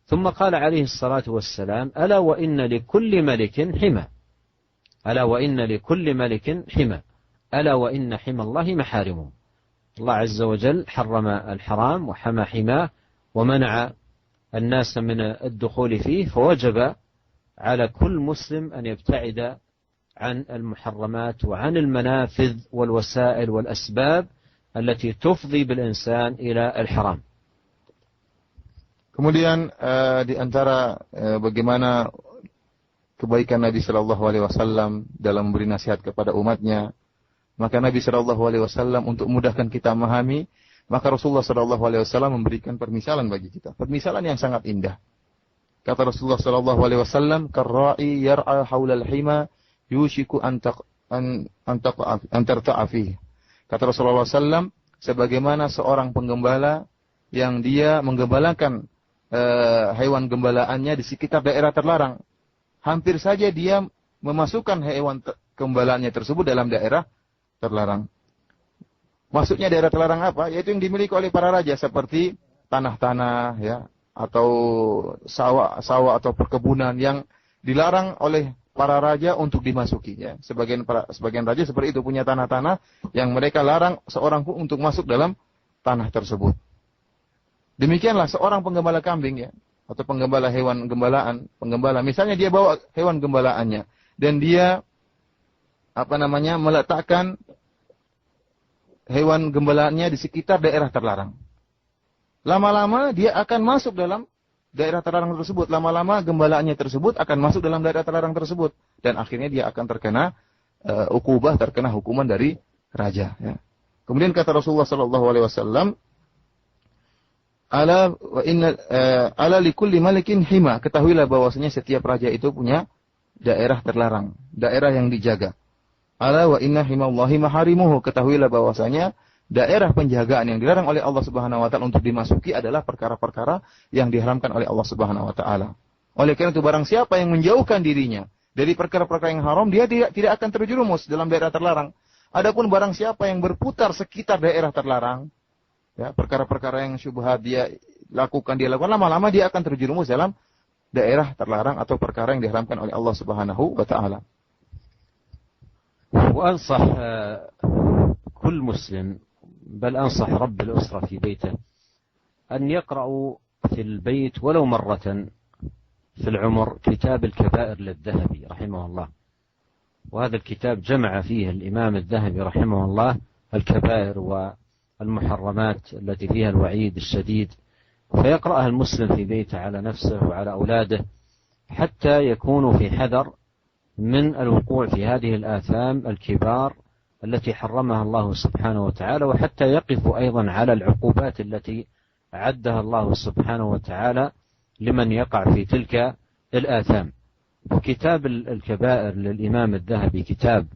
ثم قال عليه الصلاة والسلام: ألا وإن لكل ملك حمى، ألا وإن لكل ملك حمى، ألا وإن حمى الله محارمه. الله عز وجل حرم الحرام وحمى حماه ومنع الناس من الدخول فيه، فوجب على كل مسلم أن يبتعد عن المحرمات وعن المنافذ والوسائل والأسباب التي تفضي بالإنسان إلى الحرام. Kemudian di antara bagaimana kebaikan Nabi Shallallahu Alaihi Wasallam dalam memberi nasihat kepada umatnya, maka Nabi Shallallahu Alaihi Wasallam untuk memudahkan kita memahami, maka Rasulullah Shallallahu Alaihi Wasallam memberikan permisalan bagi kita, permisalan yang sangat indah. Kata Rasulullah Shallallahu Alaihi Wasallam: "Karra'i yar'a haulal hima yushiku an tarta'a fihi." Kata Rasulullah SAW, sebagaimana seorang penggembala yang dia menggembalakan hewan gembalaannya di sekitar daerah terlarang, hampir saja dia memasukkan hewan gembalaannya tersebut dalam daerah terlarang. Maksudnya daerah terlarang apa? Yaitu yang dimiliki oleh para raja, seperti tanah-tanah ya, atau sawah atau perkebunan yang dilarang oleh para raja untuk dimasuki ya. Sebagian raja seperti itu, punya tanah-tanah yang mereka larang seorang pun untuk masuk dalam tanah tersebut. Demikianlah seorang penggembala kambing ya, atau penggembala hewan gembalaan, misalnya dia bawa hewan gembalaannya dan dia meletakkan hewan gembalaannya di sekitar daerah terlarang. Lama-lama dia akan masuk daerah terlarang tersebut. Lama-lama gembalaannya tersebut akan masuk dalam daerah terlarang tersebut. Dan akhirnya dia akan terkena ukubah, terkena hukuman dari raja. Ya. Kemudian kata Rasulullah SAW, ala likulli malikin hima. Ketahuilah bahwasanya setiap raja itu punya daerah terlarang, daerah yang dijaga. Ala wa inna himallahi maharimuhu. Ketahuilah bahwasanya daerah penjagaan yang dilarang oleh Allah Subhanahu wa taala untuk dimasuki adalah perkara-perkara yang diharamkan oleh Allah Subhanahu wa taala. Oleh karena itu barang siapa yang menjauhkan dirinya dari perkara-perkara yang haram, dia tidak akan terjerumus dalam daerah terlarang. Adapun barang siapa yang berputar sekitar daerah terlarang, ya, perkara-perkara yang syubhat dia lakukan, lama-lama dia akan terjerumus dalam daerah terlarang atau perkara yang diharamkan oleh Allah Subhanahu wa taala. وأنصح كل مسلم بل أنصح رب الأسرة في بيته أن يقرأوا في البيت ولو مرة في العمر كتاب الكبائر للذهبي رحمه الله. وهذا الكتاب جمع فيه الإمام الذهبي رحمه الله الكبائر والمحرمات التي فيها الوعيد الشديد، فيقرأها المسلم في بيته على نفسه وعلى أولاده حتى يكونوا في حذر من الوقوع في هذه الآثام الكبار التي حرمها الله سبحانه وتعالى، وحتى يقفوا أيضا على العقوبات التي أعدها الله سبحانه وتعالى لمن يقع في تلك الآثام. وكتاب الكبائر للإمام الذهبي كتاب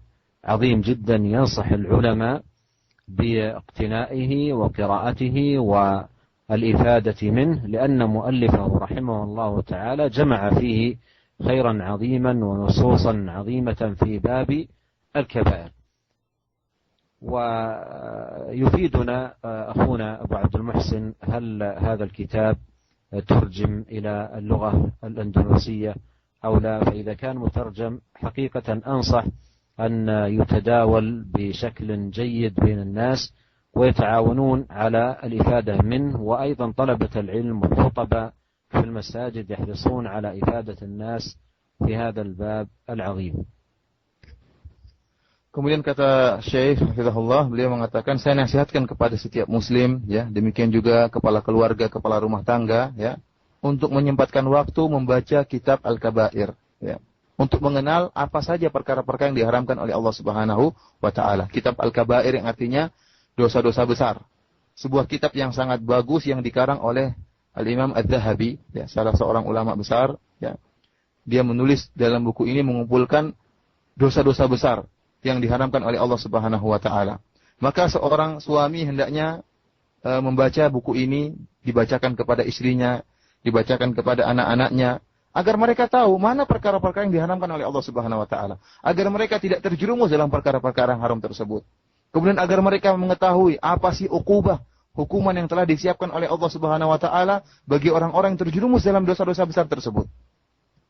عظيم جدا، ينصح العلماء باقتنائه وقراءته والإفادة منه، لأن مؤلفه رحمه الله تعالى جمع فيه خيرا عظيما ونصوصا عظيمة في باب الكبائر. ويفيدنا أخونا أبو عبد المحسن هل هذا الكتاب ترجم إلى اللغة الأندلسية أو لا؟ فإذا كان مترجم حقيقة أنصح أن يتداول بشكل جيد بين الناس ويتعاونون على الإفادة منه، وأيضا طلبة العلم والخطباء في المساجد يحرصون على إفادة الناس في هذا الباب العظيم. Kemudian kata Syekh Hafizahullah, beliau mengatakan, saya nasihatkan kepada setiap muslim, ya, demikian juga kepala keluarga, kepala rumah tangga, ya, untuk menyempatkan waktu membaca kitab Al-Kabair, ya, untuk mengenal apa saja perkara-perkara yang diharamkan oleh Allah Subhanahu wa taala. Kitab Al-Kabair yang artinya dosa-dosa besar. Sebuah kitab yang sangat bagus yang dikarang oleh Al-Imam Adz-Dzahabi, ya, salah seorang ulama besar, ya. Dia menulis dalam buku ini mengumpulkan dosa-dosa besar yang diharamkan oleh Allah Subhanahu wa taala. Maka seorang suami hendaknya membaca buku ini, dibacakan kepada istrinya, dibacakan kepada anak-anaknya, agar mereka tahu mana perkara-perkara yang diharamkan oleh Allah Subhanahu wa taala, agar mereka tidak terjerumus dalam perkara-perkara yang haram tersebut. Kemudian agar mereka mengetahui apa sih ukubah, hukuman yang telah disiapkan oleh Allah Subhanahu wa taala bagi orang-orang yang terjerumus dalam dosa-dosa besar tersebut.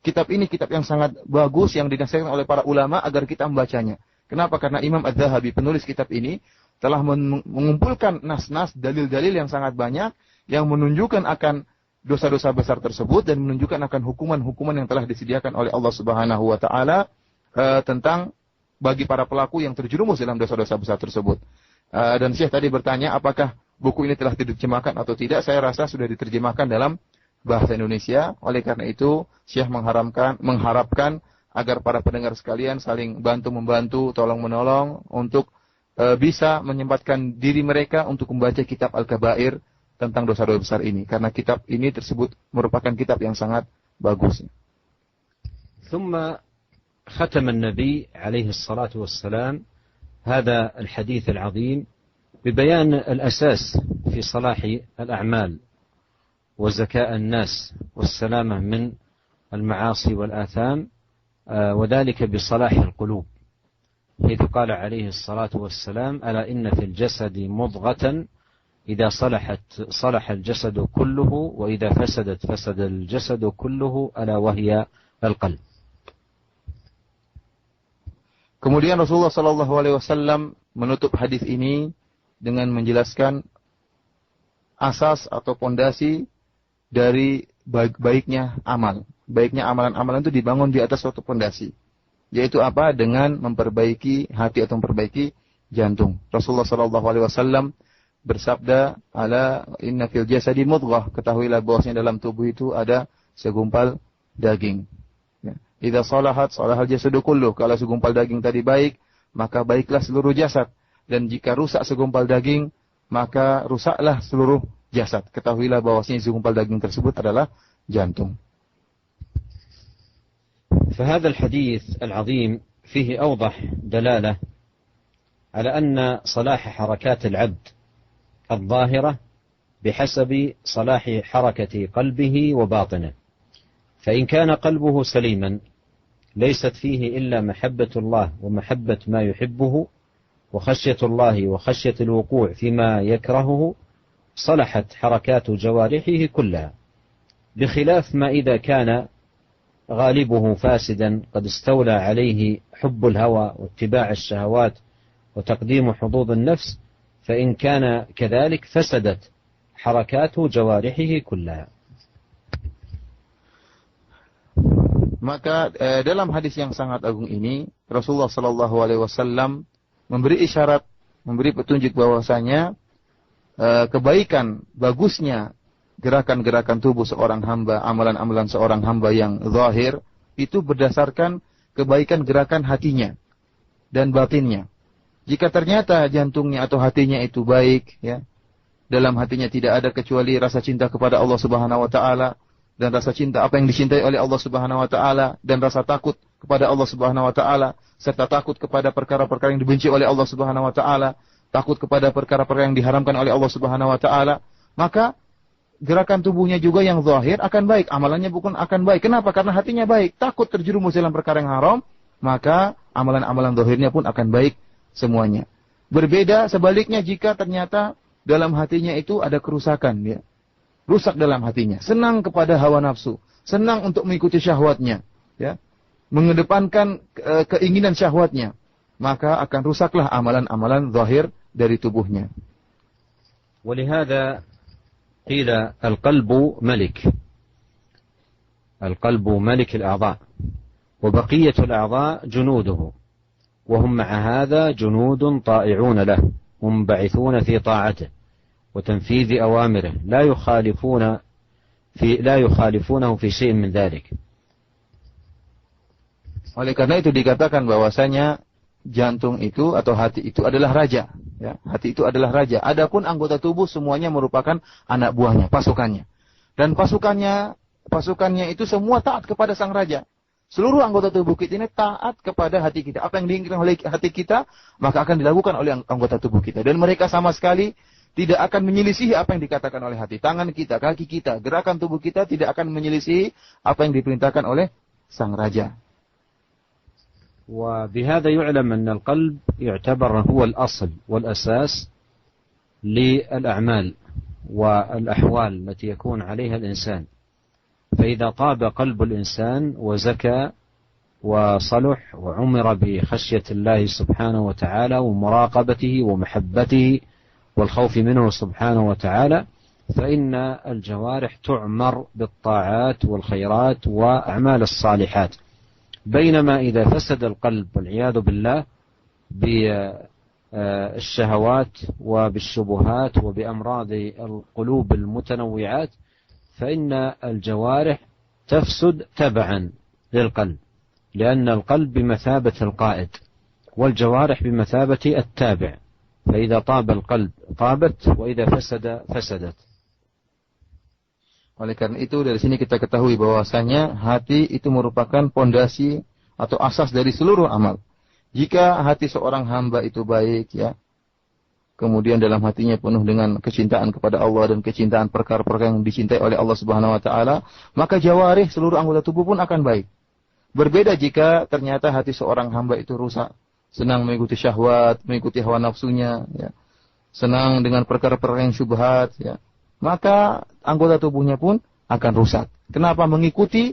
Kitab ini kitab yang sangat bagus yang dinasihatkan oleh para ulama agar kita membacanya. Kenapa? Karena Imam Adz-Dzahabi, penulis kitab ini, telah mengumpulkan nas-nas, dalil-dalil yang sangat banyak yang menunjukkan akan dosa-dosa besar tersebut dan menunjukkan akan hukuman-hukuman yang telah disediakan oleh Allah Subhanahu wa taala tentang bagi para pelaku yang terjerumus dalam dosa-dosa besar tersebut. Dan Syekh tadi bertanya apakah buku ini telah diterjemahkan atau tidak. Saya rasa sudah diterjemahkan dalam bahasa Indonesia. Oleh karena itu, Syekh mengharapkan agar para pendengar sekalian saling bantu-membantu, tolong-menolong untuk bisa menyempatkan diri mereka untuk membaca kitab Al-Kabair tentang dosa-dosa besar ini. Karena kitab ini tersebut merupakan kitab yang sangat bagus. ثم ختم النبي عليه الصلاة والسلام هذا الحديث العظيم ببيان الأساس في صلاح الأعمال وزكاء الناس والسلامة من المعاصي والآثام، وذلك بصلاح القلوب، حيث قال عليه الصلاة والسلام: ألا إن في الجسد مضغة إذا صلحت صلح الجسد كله وإذا فسدت فسد الجسد كله ألا وهي القلب. Kemudian Rasulullah SAW menutup hadis ini dengan menjelaskan asas atau pondasi dari baiknya amal. Baiknya amalan-amalan itu dibangun di atas suatu pondasi. Yaitu apa? Dengan memperbaiki hati atau memperbaiki jantung. Rasulullah SAW bersabda, ala inna fil jasadi mudghah, ketahuilah bahwasanya dalam tubuh itu ada segumpal daging. Ya. Idza salahat salahal jasadu kulluh. Kalau segumpal daging tadi baik, maka baiklah seluruh jasad. Dan jika rusak segumpal daging, maka rusaklah seluruh jasad. Ketahuilah bahwasanya segumpal daging tersebut adalah jantung. فهذا الحديث العظيم فيه أوضح دلالة على أن صلاح حركات العبد الظاهرة بحسب صلاح حركة قلبه وباطنه، فإن كان قلبه سليما ليست فيه إلا محبة الله ومحبة ما يحبه وخشية الله وخشية الوقوع فيما يكرهه، صلحت حركات جوارحه كلها، بخلاف ما إذا كان غالبه فاسدا قد استولى عليه حب الهوى واتباع الشهوات وتقديم حظوظ النفس، فإن كان كذلك فسدت حركات جوارحه كلها. Maka dalam hadis yang sangat agung ini, Rasulullah sallallahu alaihi wasallam memberi isyarat, memberi petunjuk bahwasanya kebaikan, bagusnya gerakan-gerakan tubuh seorang hamba, amalan-amalan seorang hamba yang zahir itu berdasarkan kebaikan gerakan hatinya dan batinnya. Jika ternyata jantungnya atau hatinya itu baik, ya, dalam hatinya tidak ada kecuali rasa cinta kepada Allah Subhanahu wa taala dan rasa cinta apa yang dicintai oleh Allah Subhanahu wa taala dan rasa takut kepada Allah Subhanahu wa taala serta takut kepada perkara-perkara yang dibenci oleh Allah Subhanahu wa taala, takut kepada perkara-perkara yang diharamkan oleh Allah Subhanahu wa taala, maka gerakan tubuhnya juga yang zahir akan baik, amalannya bukan akan baik. Kenapa? Karena hatinya baik, takut terjerumus dalam perkara yang haram, maka amalan-amalan zahirnya pun akan baik semuanya. Berbeda sebaliknya jika ternyata dalam hatinya itu ada kerusakan, ya. Rusak dalam hatinya, senang kepada hawa nafsu, senang untuk mengikuti syahwatnya, ya. Mengedepankan keinginan syahwatnya, maka akan rusaklah amalan-amalan zahir dari tubuhnya. ولهذا قيل القلب ملك، القلب ملك الأعضاء، وبقية الأعضاء جنوده، وهم مع هذا جنود طائعون له منبعثون في طاعته وتنفيذ أوامره لا يخالفونه في شيء من ذلك. Oleh karena itu dikatakan bahwasanya jantung itu atau hati itu adalah raja, ya. Hati itu adalah raja. Adapun anggota tubuh semuanya merupakan anak buahnya, pasukannya. Dan pasukannya itu semua taat kepada sang raja. Seluruh anggota tubuh kita ini taat kepada hati kita. Apa yang diinginkan oleh hati kita, maka akan dilakukan oleh anggota tubuh kita. Dan mereka sama sekali tidak akan menyelisihi apa yang dikatakan oleh hati. Tangan kita, kaki kita, gerakan tubuh kita tidak akan menyelisihi apa yang diperintahkan oleh sang raja. وبهذا يعلم أن القلب يعتبر هو الأصل والأساس للأعمال والأحوال التي يكون عليها الإنسان، فإذا طاب قلب الإنسان وزكى وصلح وعمر بخشية الله سبحانه وتعالى ومراقبته ومحبته والخوف منه سبحانه وتعالى، فإن الجوارح تعمر بالطاعات والخيرات وأعمال الصالحات. بينما إذا فسد القلب والعياذ بالله بالشهوات وبالشبهات وبأمراض القلوب المتنوعات، فإن الجوارح تفسد تبعا للقلب، لأن القلب بمثابة القائد والجوارح بمثابة التابع، فإذا طاب القلب طابت وإذا فسد فسدت. Oleh karena itu dari sini kita ketahui bahwasanya hati itu merupakan pondasi atau asas dari seluruh amal. Jika hati seorang hamba itu baik, ya, kemudian dalam hatinya penuh dengan kecintaan kepada Allah dan kecintaan perkara-perkara yang dicintai oleh Allah Subhanahu wa taala, maka jawarih seluruh anggota tubuh pun akan baik. Berbeda jika ternyata hati seorang hamba itu rusak, senang mengikuti syahwat, mengikuti hawa nafsunya, ya, senang dengan perkara-perkara yang syubhat, ya, maka anggota tubuhnya pun akan rusak. Kenapa? Mengikuti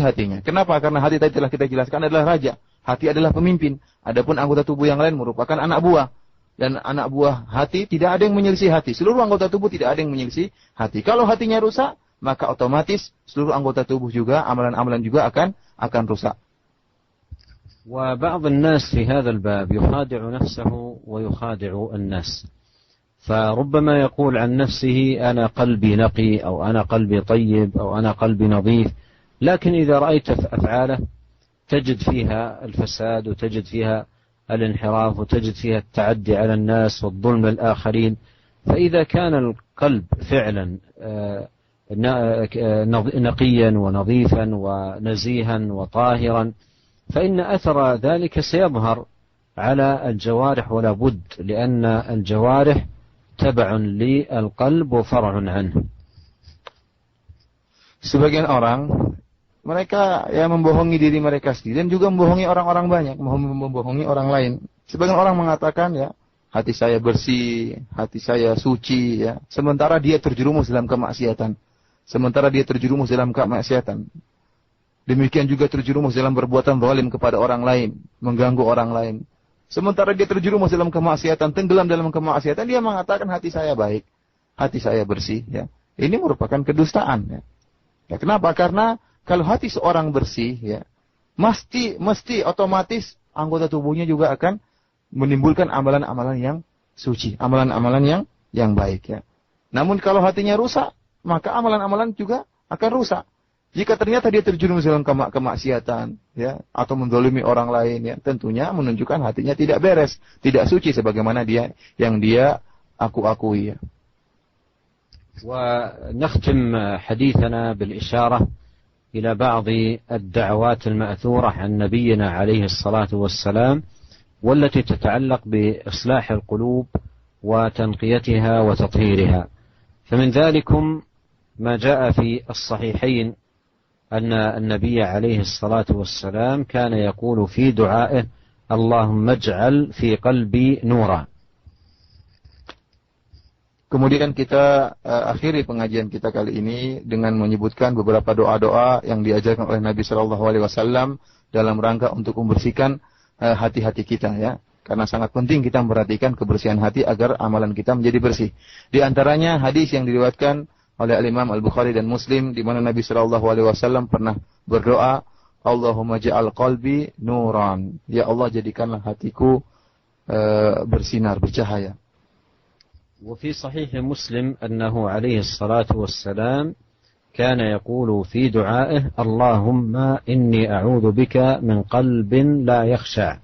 hatinya. Kenapa? Karena hati tadi telah kita jelaskan adalah raja. Hati adalah pemimpin. Adapun anggota tubuh yang lain merupakan anak buah. Dan anak buah hati tidak ada yang menyelisih hati. Seluruh anggota tubuh tidak ada yang menyelisih hati. Kalau hatinya rusak, maka otomatis seluruh anggota tubuh juga, amalan-amalan juga akan rusak. وبعض الناس في هذا الباب يخادع نفسه ويخادع الناس، فربما يقول عن نفسه أنا قلبي نقي أو أنا قلبي طيب أو أنا قلبي نظيف، لكن إذا رأيت أفعاله تجد فيها الفساد وتجد فيها الانحراف وتجد فيها التعدي على الناس والظلم للآخرين. فإذا كان القلب فعلا نقيا ونظيفا ونزيها وطاهرا فإن أثر ذلك سيظهر على الجوارح ولا بد، لأن الجوارح تبع للقلب وفرع عنه. Sebagian orang mereka membohongi diri mereka sendiri dan juga membohongi orang-orang banyak, membohongi orang lain. Sebagian orang mengatakan hati saya bersih, hati saya suci sementara dia terjerumus dalam kemaksiatan. Demikian juga terjerumus dalam perbuatan zalim kepada orang lain, mengganggu orang lain. Sementara dia terjerumus dalam kemaksiatan, tenggelam dalam kemaksiatan, dia mengatakan hati saya baik, hati saya bersih. Ini merupakan kedustaan. Kenapa? Karena kalau hati seorang bersih, mesti otomatis anggota tubuhnya juga akan menimbulkan amalan-amalan yang suci, amalan-amalan yang baik. Namun kalau hatinya rusak, maka amalan-amalan juga akan rusak. Jika ternyata dia terjerumus dalam kemaksiatan, atau menzalimi orang lain, tentunya menunjukkan hatinya tidak beres, tidak suci sebagaimana dia aku-akui. ونختم حديثنا بالإشارة إلى بعض الدعوات المأثورة عن نبينا عليه الصلاة والسلام والتي تتعلق بإصلاح القلوب وتنقيتها وتطهيرها. فمن ذلكم ما جاء في الصحيحين أن النبي عليه الصلاة والسلام كان يقول في دعائه اللهم اجعل في قلبي نورا. Kemudian kita akhiri pengajian kita kali ini dengan menyebutkan beberapa doa-doa yang diajarkan oleh Nabi Shallallahu Alaihi Wasallam dalam rangka untuk membersihkan hati-hati kita, karena sangat penting kita memperhatikan kebersihan hati agar amalan kita menjadi bersih. Di antaranya hadis yang diriwayatkan oleh Imam Al-Bukhari dan Muslim di mana Nabi Shallallahu Alaihi Wasallam pernah berdoa, Allahumma ja'al qalbi nuran, ya Allah jadikanlah hatiku bersinar, bercahaya. وفي صحيح مسلم أنه عليه الصلاة والسلام كان يقول في دعائه اللهم إني أعوذ بك من قلب لا يخشع.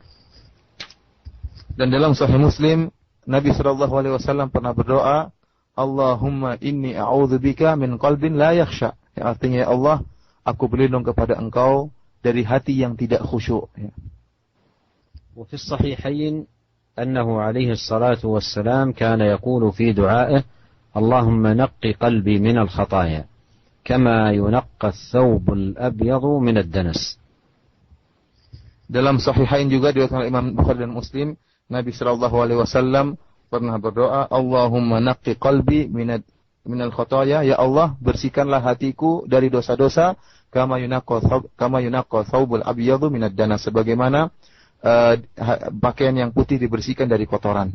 Dan dalam Sahih Muslim Nabi Shallallahu Alaihi Wasallam pernah berdoa Allahumma inni a'udzubika min qalbin la yakhsha, artinya ya Allah aku berlindung kepada Engkau dari hati yang tidak khusyuk. وفي الصحيحين أنه عليه الصلاة والسلام كان يقول في دعائه اللهم نق قلبي من الخطايا كما ينقى الثوب الأبيض من الدنس. Dalam Sahihain juga diriwayatkan oleh Imam Bukhari dan Muslim, Nabi Shallallahu Alaihi Wasallam pernah berdoa, Allahumma naqqi qalbi minal khotaya, ya Allah bersihkanlah hatiku dari dosa-dosa, kama yunaqqa thawbul abyadu minad danas, sebagaimana pakaian yang putih dibersihkan dari kotoran.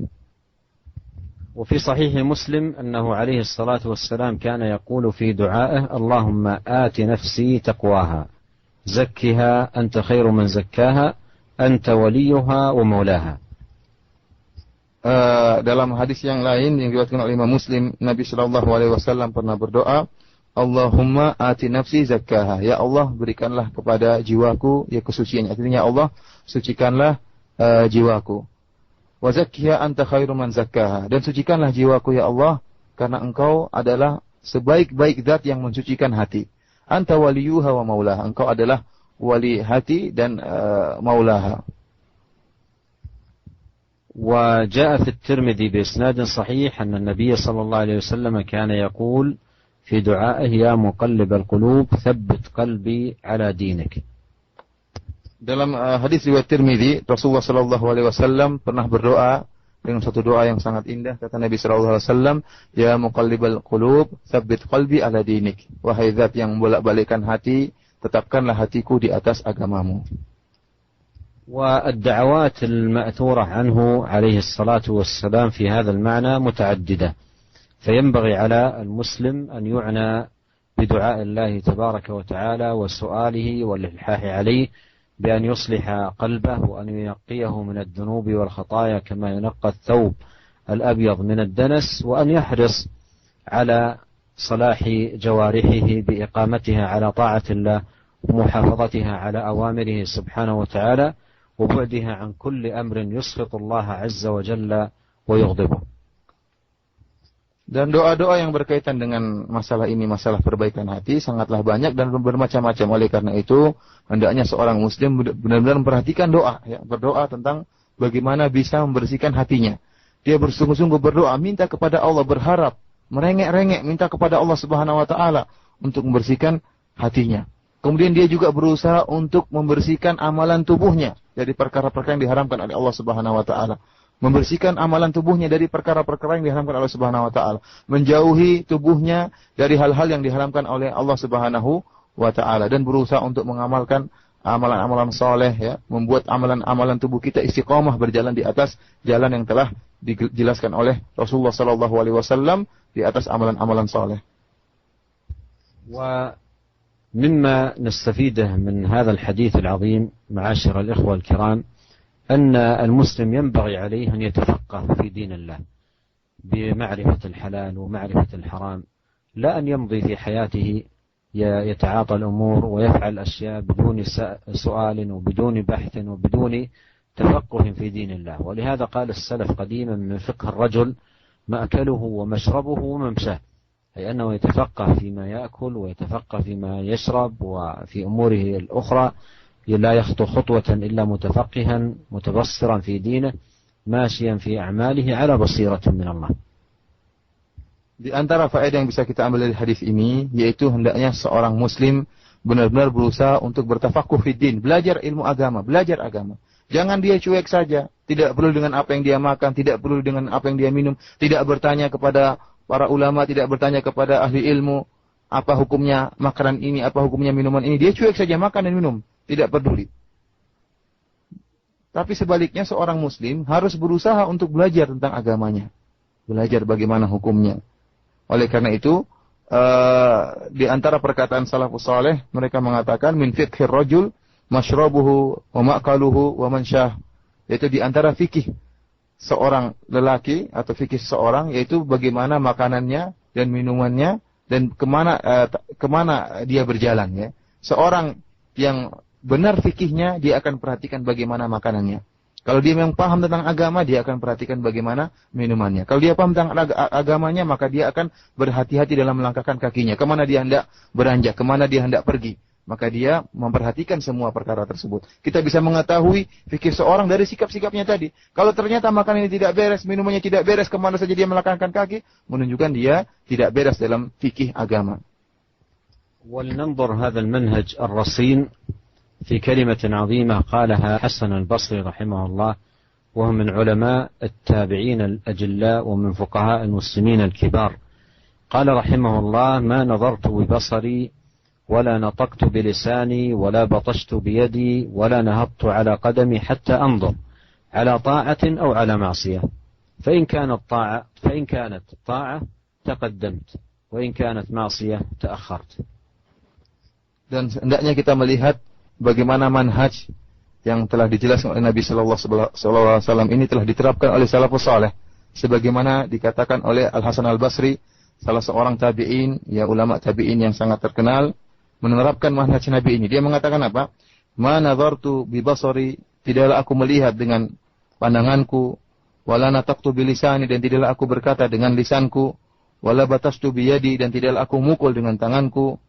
وفي صحيح مسلم أنه عليه الصلاة والسلام كان يقول في دعائه اللهم آت نفسي تقواها زكها أنت خير من زكاها أنت وليها ومولاها. Dalam hadis yang lain yang diriwayatkan oleh Imam Muslim, Nabi Shallallahu Alaihi Wasallam pernah berdoa, Allahumma ati nafsi zakkaha, ya Allah berikanlah kepada jiwaku kesuciannya, artinya ya Allah sucikanlah jiwaku. Wa zakkiha anta khairu man zakkaha, dan sucikanlah jiwaku ya Allah karena Engkau adalah sebaik-baik zat yang mensucikan hati. Anta waliyuha wa maulaha, Engkau adalah wali hati dan maulaha. وجاء في الترمذي بإسناد صحيح أن النبي صلى الله عليه وسلم كان يقول في دعائه يا مقلب القلوب ثبت قلبي على دينك. Dalam hadis riwayat Tirmidzi, Rasulullah sallallahu alaihi wasallam pernah berdoa dengan satu doa yang sangat indah. Kata Nabi sallallahu alaihi wasallam, "Ya muqallibal qulub, tsabbit qalbi ala dinik." Wahai zat yang membolak-balikkan hati, tetapkanlah hatiku di atas agamamu. والدعوات المأثورة عنه عليه الصلاة والسلام في هذا المعنى متعددة، فينبغي على المسلم أن يعنى بدعاء الله تبارك وتعالى وسؤاله والإلحاح عليه بأن يصلح قلبه وأن ينقيه من الذنوب والخطايا كما ينقى الثوب الأبيض من الدنس، وأن يحرص على صلاح جوارحه بإقامتها على طاعة الله ومحافظتها على أوامره سبحانه وتعالى وبعدها عن كل أمر يسخط الله عز وجل ويغضبه. Dan doa-doa yang berkaitan dengan masalah ini, masalah perbaikan hati, sangatlah banyak dan bermacam-macam. Oleh karena itu, hendaknya seorang muslim benar-benar memperhatikan doa, ya, berdoa tentang bagaimana bisa membersihkan hatinya. Dia bersungguh-sungguh berdoa, minta kepada Allah, berharap, merengek-rengek, minta kepada Allah Subhanahu wa taala untuk membersihkan hatinya. Kemudian dia juga berusaha untuk membersihkan amalan tubuhnya dari perkara-perkara yang diharamkan oleh Allah Subhanahu wa taala. Membersihkan amalan tubuhnya dari perkara-perkara yang diharamkan oleh Allah Subhanahu wa taala, menjauhi tubuhnya dari hal-hal yang diharamkan oleh Allah Subhanahu wa taala, dan berusaha untuk mengamalkan amalan-amalan soleh, ya, membuat amalan-amalan tubuh kita istiqomah berjalan di atas jalan yang telah dijelaskan oleh Rasulullah sallallahu alaihi wasallam, di atas amalan-amalan soleh. ومما نستفيده من هذا الحديث العظيم معاشر الإخوة الكرام أن المسلم ينبغي عليه أن يتفقه في دين الله بمعرفة الحلال ومعرفة الحرام، لا أن يمضي في حياته يتعاطى الأمور ويفعل أشياء بدون سؤال وبدون بحث وبدون تفقه في دين الله. ولهذا قال السلف قديما من فقه الرجل مأكله ومشربه وممشاه، أي أنه يتفقه فيما يأكل ويتفقه فيما يشرب وفي أموره الأخرى، لا يخطو خطوة إلا متفقها متبصرا في دينه ماشيا في أعماله على بصيرة من الله. Di antara faedah yang bisa kita ambil dari hadis ini, yaitu hendaknya seorang muslim benar-benar berusaha untuk bertafakuh fi din, belajar ilmu agama, belajar agama. Jangan dia cuek saja, tidak perlu dengan apa yang dia makan, tidak perlu dengan apa yang dia minum, tidak bertanya kepada para ulama, tidak bertanya kepada ahli ilmu, apa hukumnya makanan ini, apa hukumnya minuman ini. Dia cuek saja makan dan minum, tidak peduli. Tapi sebaliknya seorang muslim harus berusaha untuk belajar tentang agamanya, belajar bagaimana hukumnya. Oleh karena itu, di antara perkataan salafus saleh, mereka mengatakan min fiqhir rajul mashrabuhu wa ma'kaluhu wa mansyah, yaitu di antara fikih seorang lelaki atau fikih seseorang, yaitu bagaimana makanannya dan minumannya dan kemana dia berjalan, ya. Seorang yang benar fikihnya, dia akan perhatikan bagaimana makanannya. Kalau dia memang paham tentang agama, dia akan perhatikan bagaimana minumannya. Kalau dia paham tentang agamanya, maka dia akan berhati-hati dalam melangkahkan kakinya. Kemana dia hendak beranjak, kemana dia hendak pergi. Maka dia memperhatikan semua perkara tersebut. Kita bisa mengetahui fikih seorang dari sikap-sikapnya tadi. Kalau ternyata makanan ini tidak beres, minumannya tidak beres, kemana saja dia melangkahkan kaki, menunjukkan dia tidak beres dalam fikih agama. ولننظر هذا المنهج الرصين في كلمة عظيمة قالها حسن البصري رحمه الله، وهو من علماء التابعين الأجلاء ومن فقهاء المسلمين الكبار. قال رحمه الله: ما نظرت ببصري ولا نطقت بلساني ولا بطشت بيدي ولا نهضت على قدمي حتى أنظر على طاعة أو على معصية، فإن كانت طاعة تقدمت وإن كانت معصية تأخرت. Dan hendaknya kita melihat bagaimana manhaj yang telah dijelaskan oleh Nabi Sallallahu Alaihi Wasallam ini telah diterapkan oleh salafus saleh, sebagaimana dikatakan oleh Al Hasan Al Basri, salah seorang tabi'in, ya, ulama tabi'in yang sangat terkenal, menerapkan manhaj Nabi ini. Dia mengatakan apa? Ma nazartu bi basari, tidaklah aku melihat dengan pandanganku, wala nataqtu bi lisani, dan tidaklah aku berkata dengan lisanku, wala batastu bi yadi, dan tidaklah aku mukul dengan tanganku,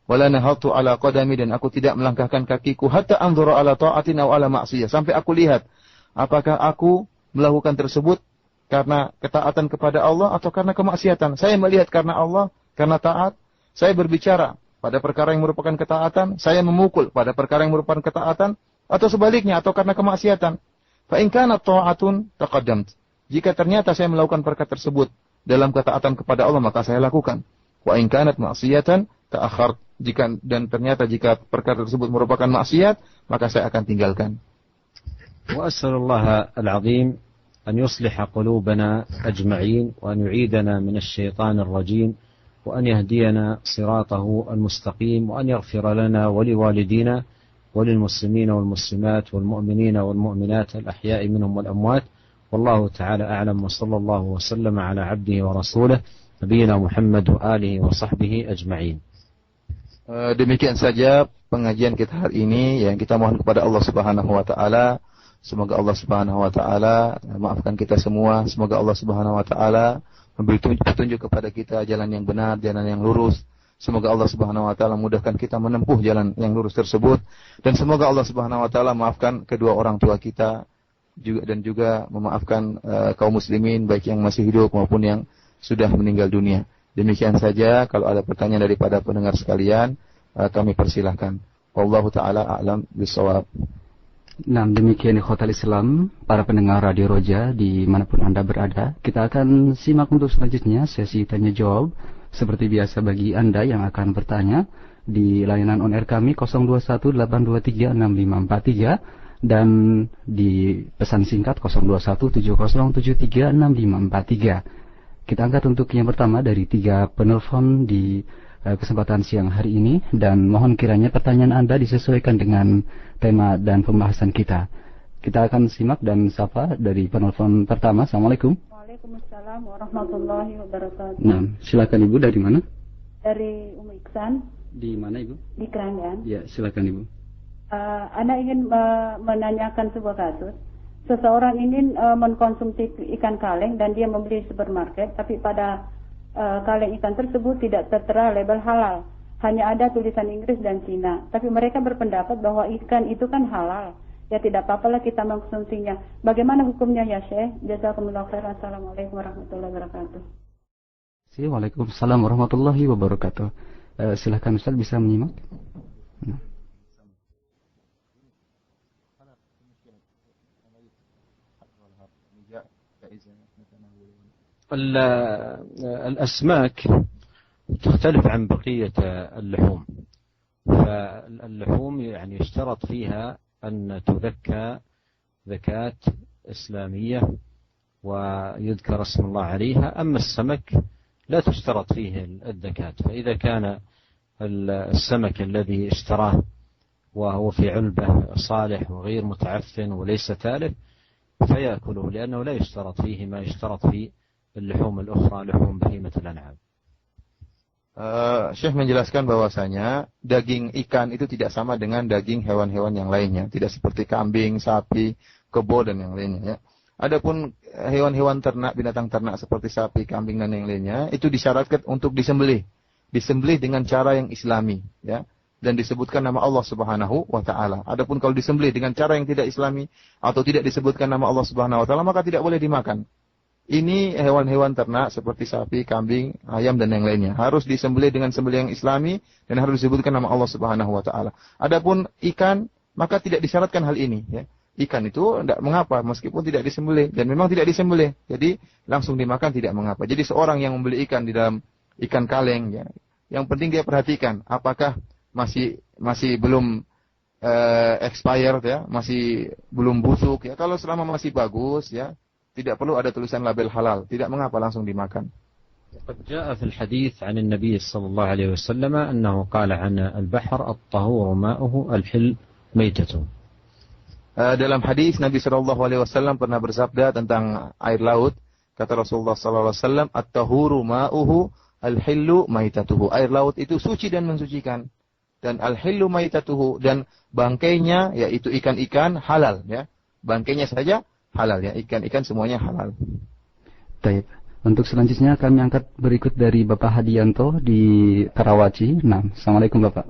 wala nahaltu ala qadami, dan aku tidak melangkahkan kakiku, hatta anzura ala ta'atin aw ala ma'siyah, sampai aku lihat apakah aku melakukan tersebut karena ketaatan kepada Allah atau karena kemaksiatan. Saya melihat karena Allah, karena taat, saya berbicara pada perkara yang merupakan ketaatan, saya memukul pada perkara yang merupakan ketaatan, atau sebaliknya, atau karena kemaksiatan. Fa in kanat ta'atun taqaddamt, jika ternyata saya melakukan perkara tersebut dalam ketaatan kepada Allah, maka saya lakukan. Wa in kanat ma'siyatan ta'akhkhart, dan ternyata jika perkara tersebut merupakan maksiat, maka saya akan tinggalkan. وأسأل الله العظيم أن يصلح قلوبنا أجمعين وأن يعيدنا من الشيطان الرجيم وأن يهدينا صراطه المستقيم وأن يغفر لنا ولوالدينا وللمسلمين والمسلمات والمؤمنين والمؤمنات الأحياء منهم والأموات والله تعالى أعلم، وصلى الله وسلم على عبده ورسوله نبينا محمد وآله وصحبه أجمعين. Demikian saja pengajian kita hari ini yang kita mohon kepada Allah Subhanahu wa taala. Semoga Allah Subhanahu wa taala maafkan kita semua. Semoga Allah Subhanahu wa taala memberi petunjuk kepada kita jalan yang benar, jalan yang lurus. Semoga Allah Subhanahu wa taala mudahkan kita menempuh jalan yang lurus tersebut, dan semoga Allah Subhanahu wa taala maafkan kedua orang tua kita juga memaafkan kaum muslimin baik yang masih hidup maupun yang sudah meninggal dunia. Demikian saja, kalau ada pertanyaan daripada pendengar sekalian, kami persilahkan. Wallahu taala a'lam bishawab. Nah, demikian ikhwatal Islam, para pendengar Radio Roja dimanapun Anda berada. Kita akan simak untuk selanjutnya sesi tanya jawab. Seperti biasa bagi Anda yang akan bertanya di layanan on air kami 0218236543 dan di pesan singkat 0217073543. Kita angkat untuk yang pertama dari 3 penelpon di kesempatan siang hari ini, dan mohon kiranya pertanyaan Anda disesuaikan dengan tema dan pembahasan kita. Kita akan simak dan sapa dari penelpon pertama. Assalamualaikum. Waalaikumsalam warahmatullahi wabarakatuh. Nah, silakan Ibu, dari mana? Dari Umi Iksan. Di mana Ibu? Di Keranggan. Ya, silakan Ibu. Anda ingin menanyakan sebuah kasus. Seseorang ini mengkonsumsi ikan kaleng dan dia membeli di supermarket, tapi pada kaleng ikan tersebut tidak tertera label halal, hanya ada tulisan Inggris dan Cina. Tapi mereka berpendapat bahwa ikan itu kan halal, ya tidak apa-apalah kita mengkonsumsinya. Bagaimana hukumnya ya Syekh? Jazakumullah khairan. Assalamualaikum warahmatullahi wabarakatuh. Waalaikumsalam warahmatullahi wabarakatuh. Silakan Ustaz, bisa menyimak. الأسماك تختلف عن بقية اللحوم، فاللحوم يعني يشترط فيها أن تذكى زكاة إسلامية ويذكر اسم الله عليها. أما السمك لا تشترط فيه الزكاة، فإذا كان السمك الذي اشتراه وهو في علبة صالح وغير متعفن وليس تالف فيأكله، لأنه لا يشترط فيه ما يشترط في اللحوم الأخرى لحوم بهيمة الأنعام. Syekh menjelaskan bahwasanya daging ikan itu tidak sama dengan daging hewan-hewan yang lainnya, tidak seperti kambing, sapi, kebo dan yang lainnya ya. Adapun hewan-hewan ternak, binatang ternak seperti sapi, kambing dan yang lainnya itu disyaratkan untuk disembelih dengan cara yang islami ya, dan disebutkan nama Allah Subhanahu wa taala. Adapun kalau disembelih dengan cara yang tidak islami atau tidak disebutkan nama Allah Subhanahu wa taala, maka tidak boleh dimakan. Ini hewan-hewan ternak seperti sapi, kambing, ayam dan yang lainnya harus disembelih dengan sembelih yang islami dan harus disebutkan nama Allah Subhanahu wa taala. Adapun ikan, maka tidak disyaratkan hal ini ya. Ikan itu tidak mengapa meskipun tidak disembelih, dan memang tidak disembelih. Jadi langsung dimakan tidak mengapa. Jadi seorang yang membeli ikan di dalam ikan kaleng ya, yang penting dia perhatikan apakah masih belum expired ya, masih belum busuk ya. Kalau selama masih bagus ya, tidak perlu ada tulisan label halal, tidak mengapa langsung dimakan. قد جاء في الحديث عن النبي صلى الله عليه وسلم أنه قال عن البحر الطهور ماؤه الحل ميتته. Dalam hadis Nabi Shallallahu Alaihi Wasallam pernah bersabda tentang air laut, kata Rasulullah Sallallahu Alaihi Wasallam, at-tahuru ma'uhu al-hillu maitatuhu. Air laut itu suci dan mensucikan, dan al-hillu maitatuhu, dan bangkainya yaitu ikan-ikan halal ya, bangkainya saja halal ya, ikan-ikan semuanya halal. Baik. Untuk selanjutnya kami angkat berikut dari Bapak Hadianto di Karawaci. Nah, Assalamualaikum Bapak.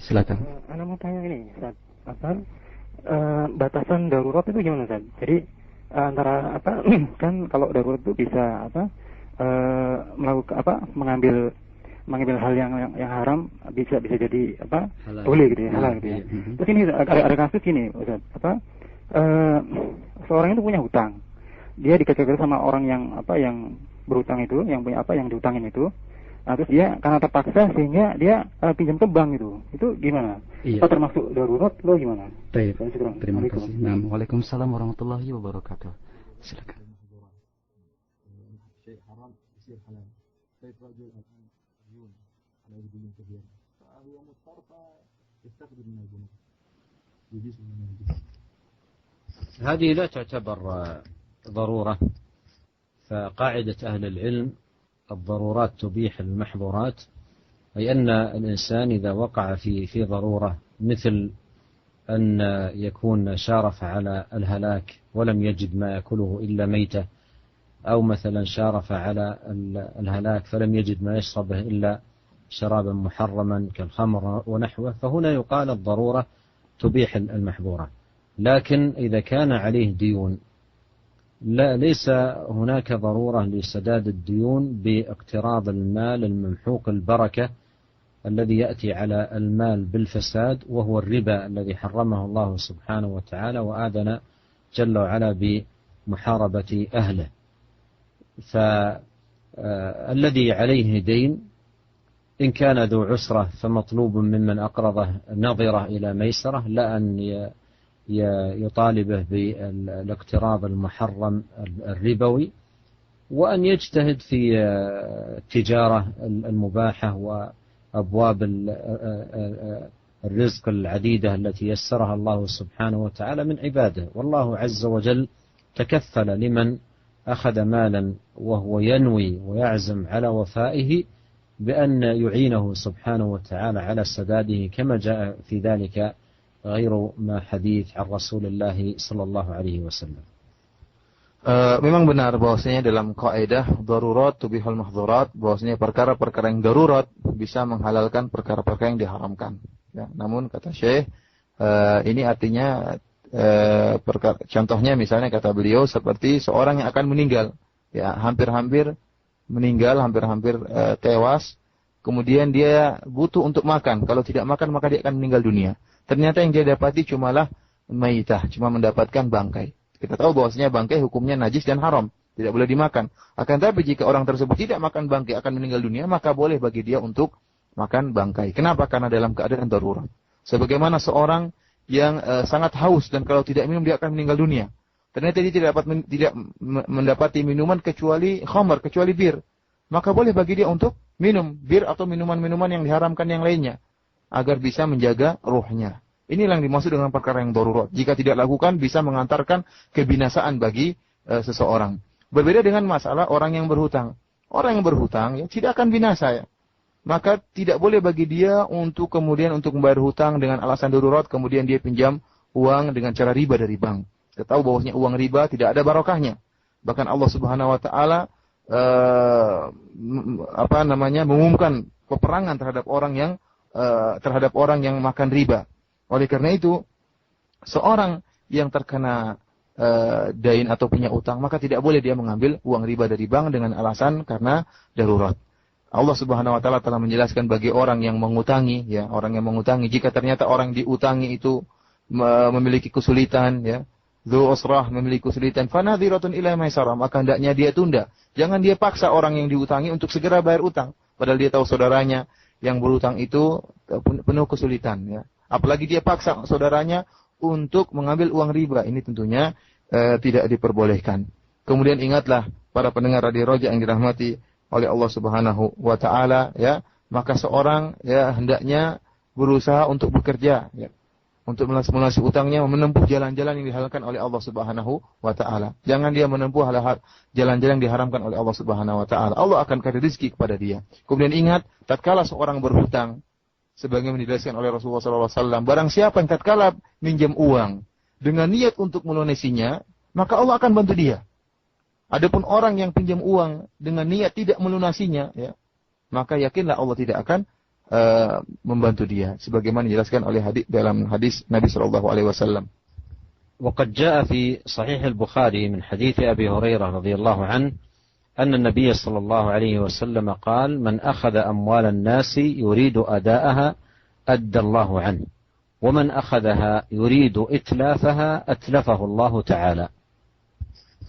Silakan. Anda mau tanya ini, Ustaz. Batasan darurat itu gimana, Ustaz? Jadi antara kan kalau darurat itu bisa mengambil hal yang haram bisa jadi halal. Boleh gitu ya, halal gitu ya. Iya. Terus ini ada kasus ini, Ustaz. Seorang itu punya hutang. Dia dikejar sama orang yang berhutang itu, yang punya yang dihutangin itu. Nah, terus dia karena terpaksa sehingga dia pinjam ke bank itu. Itu gimana? Iya. Apa termasuk darurat lo gimana? Baik. Terima kasih. Nah, Waalaikumsalam warahmatullahi wabarakatuh. Silakan. هذه لا تعتبر ضرورة، فقاعدة أهل العلم الضرورات تبيح المحظورات، أي أن الإنسان إذا وقع في ضرورة مثل أن يكون شارف على الهلاك ولم يجد ما يأكله إلا ميتة، أو مثلا شارف على الهلاك فلم يجد ما يشربه إلا شرابا محرما كالخمر ونحوه، فهنا يقال الضرورة تبيح المحظورة. لكن إذا كان عليه ديون ليس هناك ضرورة لسداد الديون باقتراض المال الممحوق البركة الذي يأتي على المال بالفساد، وهو الربا الذي حرمه الله سبحانه وتعالى وآذن جل وعلا بمحاربة أهله. فالذي عليه دين إن كان ذو عسرة فمطلوب ممن أقرضه نظرة إلى ميسرة، لا أن يطالبه بالاقتراض المحرم الربوي، وأن يجتهد في التجارة المباحة وأبواب الرزق العديدة التي يسرها الله سبحانه وتعالى من عباده. والله عز وجل تكفل لمن أخذ مالا وهو ينوي ويعزم على وفائه بأن يعينه سبحانه وتعالى على سداده، كما جاء في ذلك غير ما حديث عن رسول الله صلى الله عليه وسلم. Memang benar bahwasanya dalam kaidah darurat tubihul mahzurat, bahwasanya perkara-perkara yang darurat bisa menghalalkan perkara-perkara yang diharamkan. Ya, namun kata Syekh, ini artinya contohnya misalnya kata beliau seperti seorang yang akan meninggal, ya hampir-hampir meninggal, hampir-hampir tewas, kemudian dia butuh untuk makan. Kalau tidak makan maka dia akan meninggal dunia. Ternyata yang dia dapati cumalah maitah, cuma mendapatkan bangkai. Kita tahu bahwasanya bangkai hukumnya najis dan haram, tidak boleh dimakan. Akan tetapi jika orang tersebut tidak makan bangkai akan meninggal dunia, maka boleh bagi dia untuk makan bangkai. Kenapa? Karena dalam keadaan darurat. Sebagaimana seorang yang sangat haus dan kalau tidak minum dia akan meninggal dunia. Ternyata dia tidak mendapati minuman kecuali khamar, kecuali bir. Maka boleh bagi dia untuk minum bir atau minuman-minuman yang diharamkan yang lainnya, agar bisa menjaga ruhnya. Inilah yang dimaksud dengan perkara yang darurat. Jika tidak lakukan bisa mengantarkan kebinasaan bagi seseorang. Berbeda dengan masalah orang yang berhutang. Orang yang berhutang ya tidak akan binasa ya. Maka tidak boleh bagi dia untuk kemudian untuk membayar hutang dengan alasan darurat, kemudian dia pinjam uang dengan cara riba dari bank. Kita tahu bahwasanya uang riba tidak ada barokahnya. Bahkan Allah Subhanahu wa taala mengumumkan peperangan terhadap orang yang makan riba. Oleh karena itu, seorang yang terkena dain atau punya utang, maka tidak boleh dia mengambil uang riba dari bank dengan alasan karena darurat. Allah Subhanahu wa taala telah menjelaskan bagi orang yang mengutangi, ya, orang yang mengutangi, jika ternyata orang diutangi itu memiliki kesulitan, ya, dzu usrah, memiliki kesulitan, fanadhiratun ila maisarah, maka hendaknya dia tunda. Jangan dia paksa orang yang diutangi untuk segera bayar utang, padahal dia tahu saudaranya yang berutang itu penuh kesulitan, ya. Apalagi dia paksa saudaranya untuk mengambil uang riba. Ini tentunya tidak diperbolehkan. Kemudian ingatlah para pendengar Radio Roja yang dirahmati oleh Allah Subhanahu wa taala, ya, maka seorang ya hendaknya berusaha untuk bekerja, ya, untuk melunasi utangnya, menempuh jalan-jalan yang dihalalkan oleh Allah Subhanahu wa taala. Jangan dia menempuh jalan-jalan yang diharamkan oleh Allah Subhanahu wa taala. Allah akan kasih rezeki kepada dia. Kemudian ingat, tatkala seorang berhutang, sebagaimana dijelaskan oleh Rasulullah SAW, barang siapa yang tatkala minjam uang dengan niat untuk melunasinya, maka Allah akan bantu dia. Adapun orang yang pinjam uang dengan niat tidak melunasinya, ya, maka yakinlah Allah tidak akan membantu dia. Sebagaimana dijelaskan oleh dalam hadis Nabi SAW. وقد جاء في صحيح البخاري من حديث أبي هريرة رضي الله عنه أن النبي صلى الله عليه وسلم قال: من أخذ أموال الناس يريد أداءها أدى الله عنه، ومن أخذها يريد إتلافها أتلفه الله تعالى.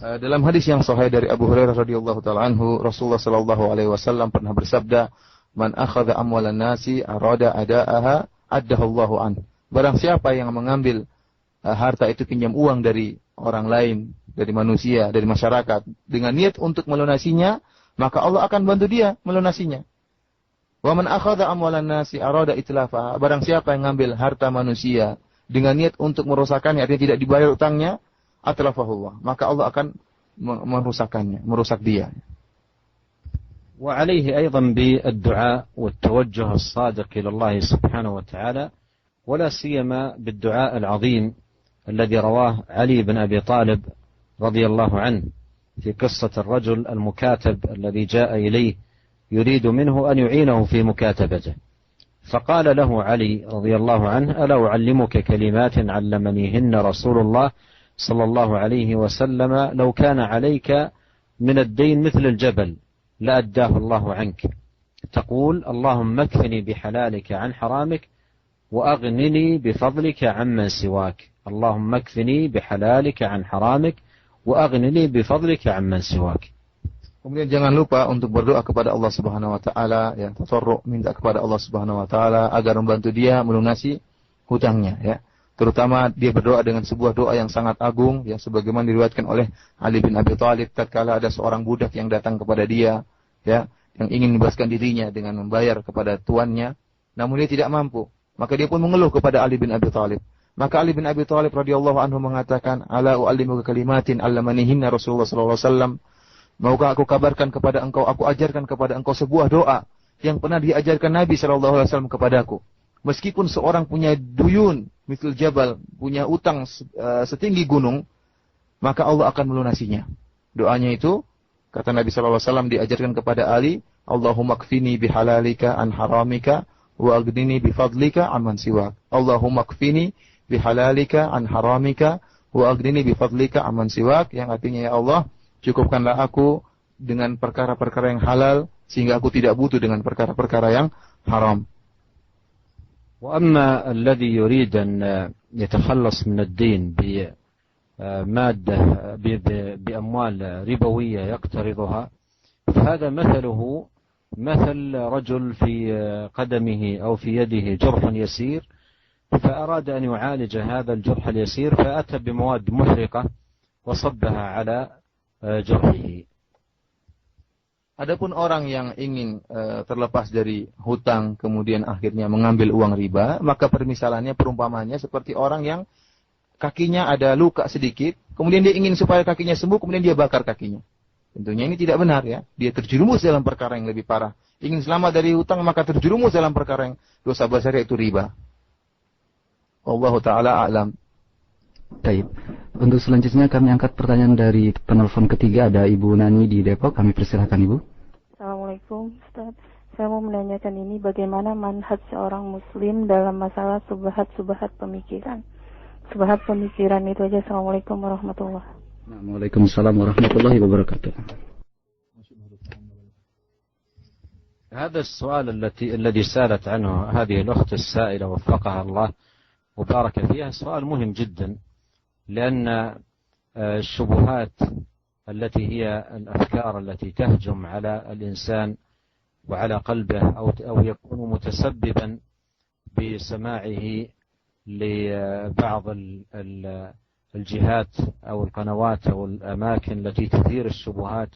Dalam hadis yang sahih dari Abu Hurairah radhiyallahu taala anhu, Rasulullah sallallahu alaihi wasallam pernah bersabda, "Man akhadha amwalan nasi arada adaaha addahu Allahu an." Barang siapa yang mengambil harta itu, pinjam uang dari orang lain, dari manusia, dari masyarakat, dengan niat untuk melunasinya, maka Allah akan bantu dia melunasinya. Wa man akhadha amwalan nasi arada itlafa. Barang siapa yang mengambil harta manusia dengan niat untuk merusakkannya, artinya tidak dibayar utangnya, atlafahullah, maka Allah akan merusakkannya, merusak dia. وعليه أيضا بالدعاء والتوجه الصادق إلى الله سبحانه وتعالى، ولا سيما بالدعاء العظيم الذي رواه علي بن أبي طالب رضي الله عنه في قصة الرجل المكاتب الذي جاء إليه يريد منه أن يعينه في مكاتبته، فقال له علي رضي الله عنه: ألا أعلمك كلمات علمنيهن رسول الله صلى الله عليه وسلم لو كان عليك من الدين مثل الجبل لأداه الله عنك، تقول: اللهم اكفني بحلالك عن حرامك وأغنني بفضلك عمن سواك، اللهم اكفني بحلالك عن حرامك وأغنني بفضلك عمن سواك. Kemudian jangan lupa untuk berdoa kepada Allah Subhanahu wa taala, ya, tadarruk, minta kepada Allah Subhanahu wa taala agar membantu dia melunasi hutangnya, ya. Terutama dia berdoa dengan sebuah doa yang sangat agung, ya, sebagaimana diriwayatkan oleh Ali bin Abi Thalib tatkala ada seorang budak yang datang kepada dia, ya, yang ingin membebaskan dirinya dengan membayar kepada tuannya, namun dia tidak mampu. Maka dia pun mengeluh kepada Ali bin Abi Thalib. Maka Ali bin Abi Thalib radhiyallahu anhu mengatakan, "Ala u'allimuka kalimatin 'allamanihinna Rasulullah sallallahu alaihi wasallam." Maukah aku kabarkan kepada engkau, aku ajarkan kepada engkau sebuah doa yang pernah diajarkan Nabi sallallahu alaihi wasallam kepadaku. Meskipun seorang punya duyun mithl jabal, punya utang setinggi gunung, maka Allah akan melunasinya. Doanya itu, kata Nabi sallallahu alaihi wasallam, diajarkan kepada Ali, Allahumma kfini bihalalika an haramika wa aghnini bifadlika amman siwak. Allahumma kfini bihalalika an haramika wa aghnini bifadlika amman siwak, yang artinya, ya Allah, cukupkanlah aku dengan perkara-perkara yang halal sehingga aku tidak butuh dengan perkara-perkara yang haram. وأما الذي يريد أن يتخلص من الدين بمادة بأموال ربوية يقترضها، فهذا مثله مثل رجل في قدمه أو في يده جرح يسير، فأراد أن يعالج هذا الجرح اليسير فأتى بمواد محرقة وصبها على جرحه. Adapun orang yang ingin terlepas dari hutang kemudian akhirnya mengambil uang riba, maka permisalannya, perumpamannya seperti orang yang kakinya ada luka sedikit, kemudian dia ingin supaya kakinya sembuh, kemudian dia bakar kakinya. Tentunya ini tidak benar, ya. Dia terjerumus dalam perkara yang lebih parah. Ingin selamat dari hutang, maka terjerumus dalam perkara yang dosa besar, yaitu riba. Wallahu ta'ala a'lam. Baik. Untuk selanjutnya kami angkat pertanyaan dari penelpon ketiga, ada Ibu Nani di Depok. Kami persilakan, Ibu. Assalamualaikum, Ustaz. Saya mau menanyakan ini, bagaimana manhaj seorang muslim dalam masalah subhat pemikiran. Subhat pemikiran itu aja. Assalamualaikum warahmatullahi wabarakatuh. Waalaikumsalam warahmatullahi wabarakatuh. هذا السؤال الذي سألت عنه هذه الأخت السائلة وفقها الله وبارك فيها سؤال مهم جدا، لأن الشبهات التي هي الأفكار التي تهجم على الإنسان وعلى قلبه أو يكون متسببا بسماعه لبعض الجهات أو القنوات أو الأماكن التي تثير الشبهات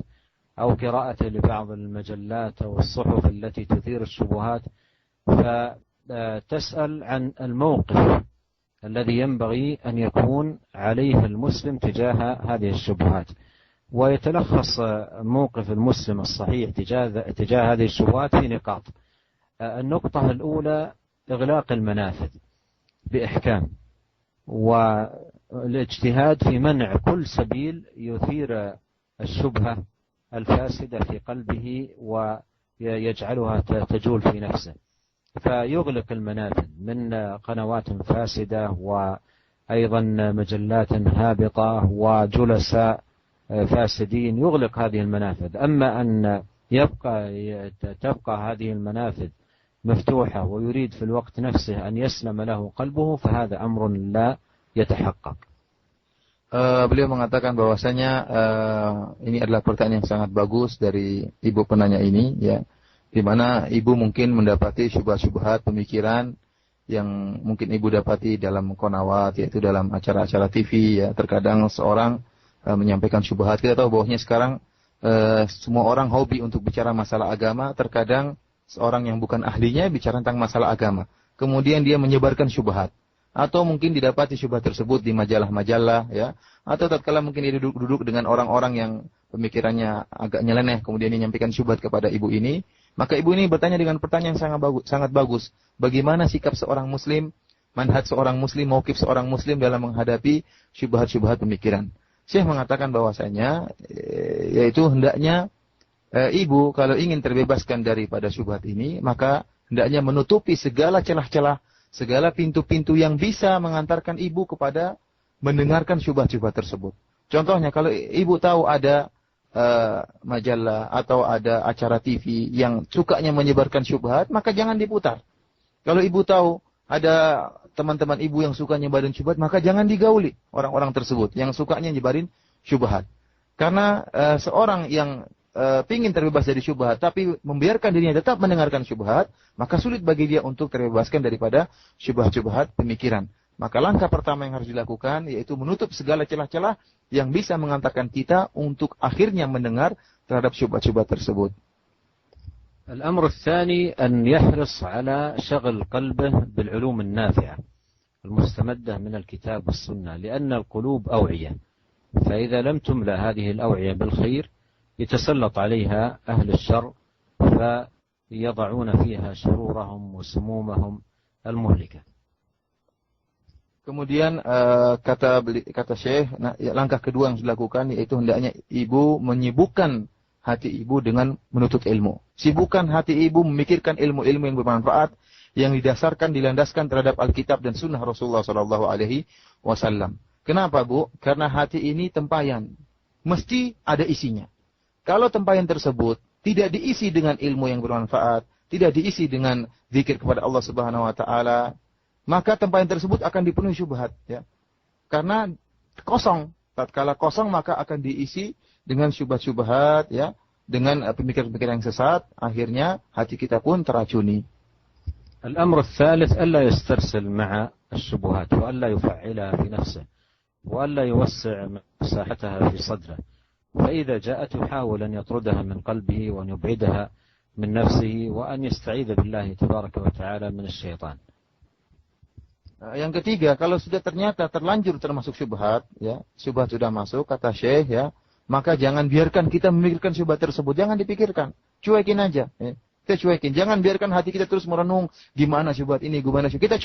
أو قراءته لبعض المجلات أو الصحف التي تثير الشبهات، فتسأل عن الموقف الذي ينبغي أن يكون عليه المسلم تجاه هذه الشبهات. ويتلخص موقف المسلم الصحيح تجاه هذه الشبهات في نقاط. النقطة الأولى إغلاق المنافذ بإحكام، والاجتهاد في منع كل سبيل يثير الشبهة الفاسدة في قلبه ويجعلها تجول في نفسه، فيغلق المنافذ من قنوات فاسدة وأيضا مجلات هابطة وجلساء فاسدين، يغلق هذه المنافذ. أما أن تبقى هذه المنافذ مفتوحة ويريد في الوقت نفسه أن يسلم له قلبه، فهذا أمر لا يتحقق. Beliau mengatakan bahwasanya ini adalah pertanyaan yang sangat bagus dari ibu penanya ini, ya, di mana ibu mungkin mendapati syubhat-syubhat pemikiran yang mungkin ibu dapati dalam qanawat, yaitu dalam acara-acara TV, ya. Terkadang seorang menyampaikan syubhat. Kita tahu bahwasanya sekarang semua orang hobi untuk bicara masalah agama. Terkadang seorang yang bukan ahlinya bicara tentang masalah agama, kemudian dia menyebarkan syubhat. atau mungkin didapati syubhat tersebut di majalah-majalah, ya, atau tatkala mungkin dia duduk dengan orang-orang yang pemikirannya agak nyeleneh, kemudian dia menyampaikan syubhat kepada ibu ini, maka ibu ini bertanya dengan pertanyaan yang sangat bagus. Bagaimana sikap seorang muslim, manhaj seorang muslim, mauqif seorang muslim dalam menghadapi syubhat-syubhat pemikiran? Syekh mengatakan bahwasanya yaitu hendaknya ibu kalau ingin terbebaskan daripada syubhat ini, maka hendaknya menutupi segala celah-celah, segala pintu-pintu yang bisa mengantarkan ibu kepada mendengarkan syubhat-syubhat tersebut. Contohnya kalau ibu tahu ada majalah atau ada acara TV yang sukanya menyebarkan syubhat, maka jangan diputar. Kalau ibu tahu ada teman-teman ibu yang suka nyebarin syubhat, maka jangan digauli orang-orang tersebut yang sukanya nyebarin syubhat. Karena seorang yang ingin terbebas dari syubhat tapi membiarkan dirinya tetap mendengarkan syubhat, maka sulit bagi dia untuk terbebaskan daripada syubhat-syubhat pemikiran. Maka langkah pertama yang harus dilakukan yaitu menutup segala celah-celah yang bisa mengantarkan kita untuk akhirnya mendengar terhadap syubhat-syubhat tersebut. الأمر الثاني أن يحرص على شغل قلبه بالعلوم النافعة المستمدة من الكتاب والسنة، لأن القلوب أوعية، فإذا لم تملأ هذه الأوعية بالخير يتسلط عليها أهل الشر فيضعون فيها شرورهم وسمومهم المهلكة. Kemudian kata Syekh, langkah kedua yang dilakukan yaitu hendaknya ibu menyibukkan hati ibu dengan menuntut ilmu. Sibukkan hati ibu memikirkan ilmu-ilmu yang bermanfaat yang didasarkan, dilandaskan terhadap Alkitab dan Sunnah Rasulullah SAW. Kenapa, Bu? Karena hati ini tempayan, mesti ada isinya. Kalau tempayan tersebut tidak diisi dengan ilmu yang bermanfaat, tidak diisi dengan zikir kepada Allah Subhanahu Wa Taala, maka tempayan tersebut akan dipenuhi syubhat, ya. Karena kosong. Tatkala kosong maka akan diisi dengan syubhat-syubhat, ya, dengan pemikiran-pemikiran yang sesat, akhirnya hati kita pun teracuni. الأمر الثالث ألا يسترسل مع الشبهات وألا يفعلها في نفسه وألا يوسع مساحتها في صدره، فإذا جاءت يحاول أن يطردها من قلبه وأن يبعدها من نفسه وأن يستعيذ بالله تبارك وتعالى من الشيطان. Yang ketiga, kalau sudah ternyata terlanjur termasuk syubhat, ya, syubhat sudah masuk, kata Syekh, ya, maka jangan biarkan kita memikirkan syubhat tersebut, jangan dipikirkan, cuekin aja, ya. Kita cuekin, jangan biarkan hati kita terus merenung gimana syubhat ini, gimana syubhat.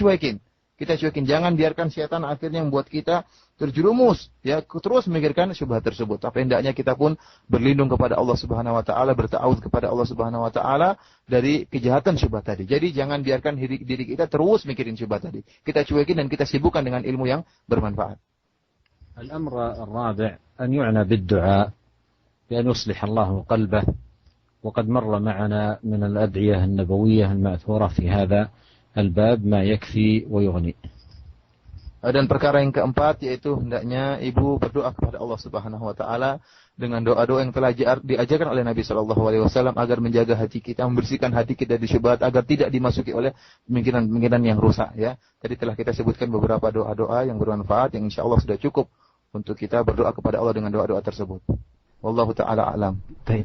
Kita cuekin, jangan biarkan syaitan akhirnya membuat kita terjerumus, ya, terus memikirkan syubhat tersebut. Tapi hendaknya kita pun berlindung kepada Allah Subhanahu Wa Taala, berta'awudz kepada Allah Subhanahu Wa Taala dari kejahatan syubhat tadi. Jadi jangan biarkan diri kita terus mikirin syubhat tadi. Kita cuekin dan kita sibukkan dengan ilmu yang bermanfaat. الأمر الرابع أن يعنى بالدعاء بأن يصلح الله قلبه، وقد مر معنا من الأدعية النبوية المأثورة في هذا الباب ما يكفي ويغني. Dan perkara yang keempat yaitu hendaknya ibu berdoa kepada Allah Subhanahu Wa Taala dengan doa-doa yang telah diajarkan oleh Nabi Shallallahu Alaihi Wasallam agar menjaga hati kita, membersihkan hati kita dari syubhat agar tidak dimasuki oleh pemikiran-pemikiran yang rusak. Ya, tadi telah kita sebutkan beberapa doa-doa yang bermanfaat yang insya Allah sudah cukup untuk kita berdoa kepada Allah dengan doa-doa tersebut. Wallahu taala alam. Baik.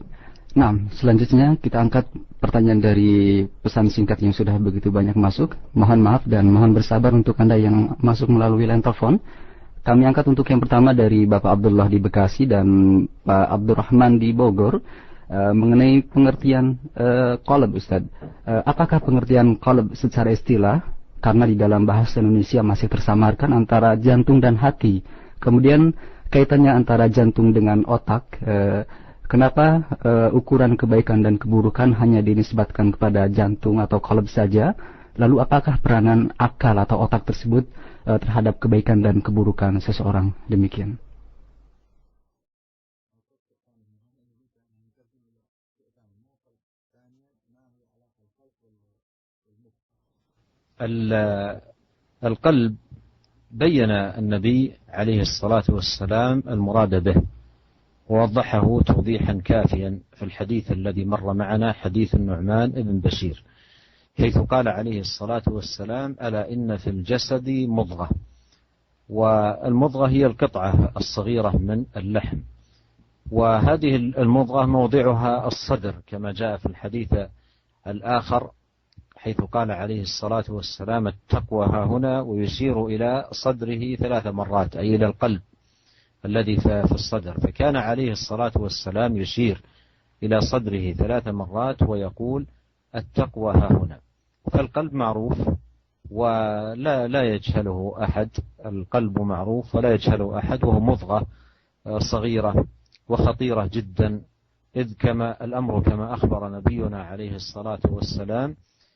Nah, selanjutnya kita angkat pertanyaan dari pesan singkat yang sudah begitu banyak masuk. Mohon maaf dan mohon bersabar untuk Anda yang masuk melalui line telepon. Kami angkat untuk yang pertama dari Bapak Abdullah di Bekasi dan Pak Abdurrahman di Bogor mengenai pengertian qalb, Ustaz. Apakah pengertian qalb secara istilah? Karena di dalam bahasa Indonesia masih tersamarkan antara jantung dan hati. Kemudian kaitannya antara jantung dengan otak. Kenapa ukuran kebaikan dan keburukan hanya dinisbatkan kepada jantung atau qalb saja? Lalu apakah peranan akal atau otak tersebut terhadap kebaikan dan keburukan seseorang? Demikian. القلب بين النبي عليه الصلاة والسلام المراد به، ووضحه توضيحا كافيا في الحديث الذي مر معنا، حديث النعمان بن بشير، حيث قال عليه الصلاة والسلام: ألا إن في الجسد مضغة، والمضغة هي القطعة الصغيرة من اللحم، وهذه المضغة موضعها الصدر كما جاء في الحديث الآخر، حيث قال عليه الصلاة والسلام التقوى ها هنا، ويشير إلى صدره 3 مرات، أي إلى القلب الذي في الصدر. فكان عليه الصلاة والسلام يشير إلى صدره 3 مرات ويقول التقوى ها هنا. فالقلب معروف ولا يجهله أحد، القلب معروف ولا يجهله أحد، وهو مضغة صغيرة وخطيرة جدا، إذ كما الأمر كما أخبر نبينا عليه الصلاة والسلام: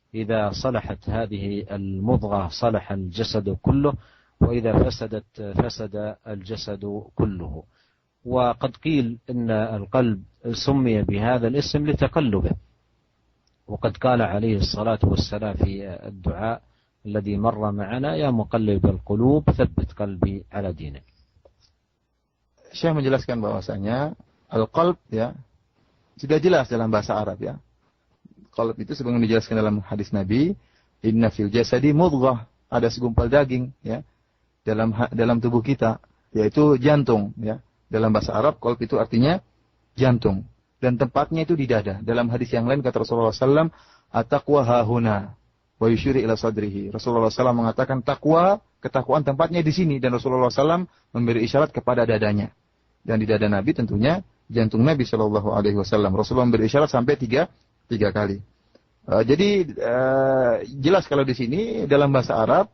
إذا صلحت هذه المضغة صلح الجسد كله، وإذا فسدت فسد الجسد كله. وقد قيل إن القلب سمي بهذا الاسم لتقلبه، وقد قال عليه الصلاة والسلام في الدعاء الذي مر معنا: يا مقلب القلوب ثبت قلبي على دينك. Syekh menjelaskan bahwasanya al-qalb ya sudah jelas dalam bahasa Arab ya. Qalb itu sebagaimana dijelaskan dalam hadis Nabi, inna fil jasadi mudghah, ada segumpal daging ya dalam tubuh kita, yaitu jantung ya. Dalam bahasa Arab qalb itu artinya jantung dan tempatnya itu di dada. Dalam hadis yang lain kata Rasulullah SAW, at-taqwa hahuna wa yusyiri ila sadrihi. Rasulullah SAW mengatakan ketakwaan tempatnya di sini, dan Rasulullah SAW memberi isyarat kepada dadanya. Dan di dada Nabi tentunya jantung Nabi Shallallahu Alaihi Wasallam. Rasulullah memberi isyarat sampai tiga kali. Jadi jelas kalau di sini dalam bahasa Arab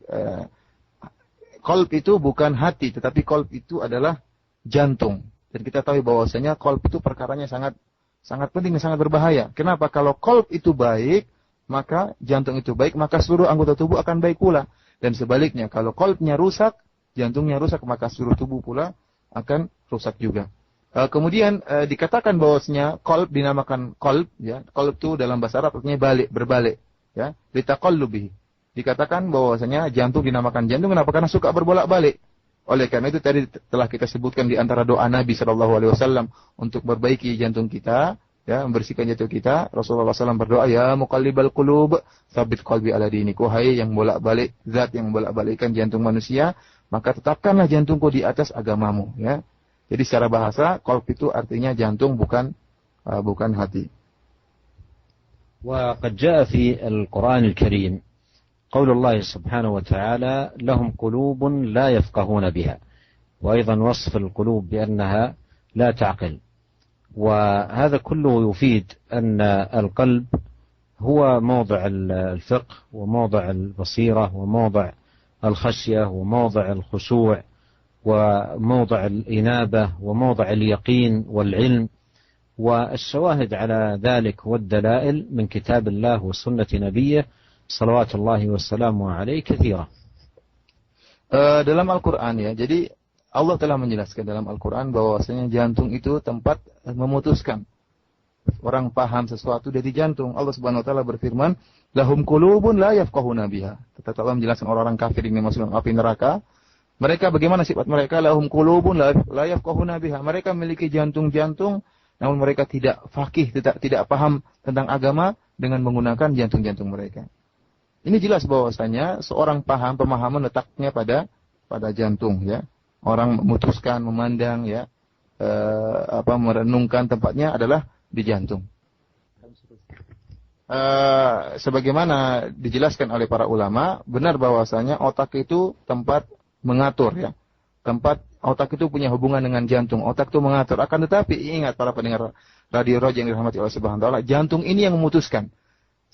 qalb itu bukan hati, tetapi qalb itu adalah jantung. Dan kita tahu bahwasanya qalb itu perkaranya sangat penting dan sangat berbahaya. Kenapa? Kalau qalb itu baik, maka jantung itu baik, maka seluruh anggota tubuh akan baik pula. Dan sebaliknya, kalau qalbnya rusak, jantungnya rusak, maka seluruh tubuh pula akan rusak juga. Kemudian dikatakan bahwasanya qalb dinamakan qalb ya. Qalb itu dalam bahasa Arab artinya berbalik ya. Litaqallubihi. Dikatakan bahwasanya jantung dinamakan jantung kenapa? Karena suka berbolak-balik. Oleh karena itu tadi telah kita sebutkan di antara doa Nabi sallallahu alaihi wasallam untuk memperbaiki jantung kita ya, membersihkan jantung kita. Rasulullah SAW berdoa, ya muqallibal qulub tsabit qalbi ala dinik. Wahai yang bolak-balik, zat yang bolak-balikkan jantung manusia, maka tetapkanlah jantungku di atas agamamu ya. Jadi secara bahasa qalb itu artinya jantung, bukan hati. وقد جاء في القرآن الكريم قول الله سبحانه وتعالى لهم قلوب لا يفقهون بها، وأيضا وصف القلوب بأنها لا تعقل. وهذا كله يفيد أن القلب هو موضع الفقه وموضع البصيرة وموضع الخشية وموضع الخشوع وموضع الإنابة وموضع اليقين والعلم. والشواهد على ذلك والدلائل من كتاب الله وسنة نبيه صلوات الله وسلامه عليه كثيرة. Dalam Al-Quran ya, jadi Allah telah menjelaskan dalam Al-Quran bahwasanya jantung itu tempat memutuskan. Orang paham sesuatu dari jantung. Allah Subhanahu wa taala berfirman, lahum qulubun la yafqahuna biha. Tetapi Allah menjelaskan orang-orang kafir ini masuk dalam api neraka. Mereka bagaimana sifat mereka? Lahum qulubun la yafqahuna biha. Mereka memiliki jantung-jantung namun mereka tidak faqih, tidak paham tentang agama dengan menggunakan jantung-jantung mereka. Ini jelas bahwasanya seorang pemahaman letaknya pada jantung ya. Orang memutuskan, memandang ya, merenungkan tempatnya adalah di jantung. Sebagaimana dijelaskan oleh para ulama, benar bahwasanya otak itu tempat mengatur ya. Otak itu punya hubungan dengan jantung. Otak itu mengatur. Akan tetapi ingat para pendengar Radio Roja yang dirahmati Allah Subhanahu wa taala, jantung ini yang memutuskan.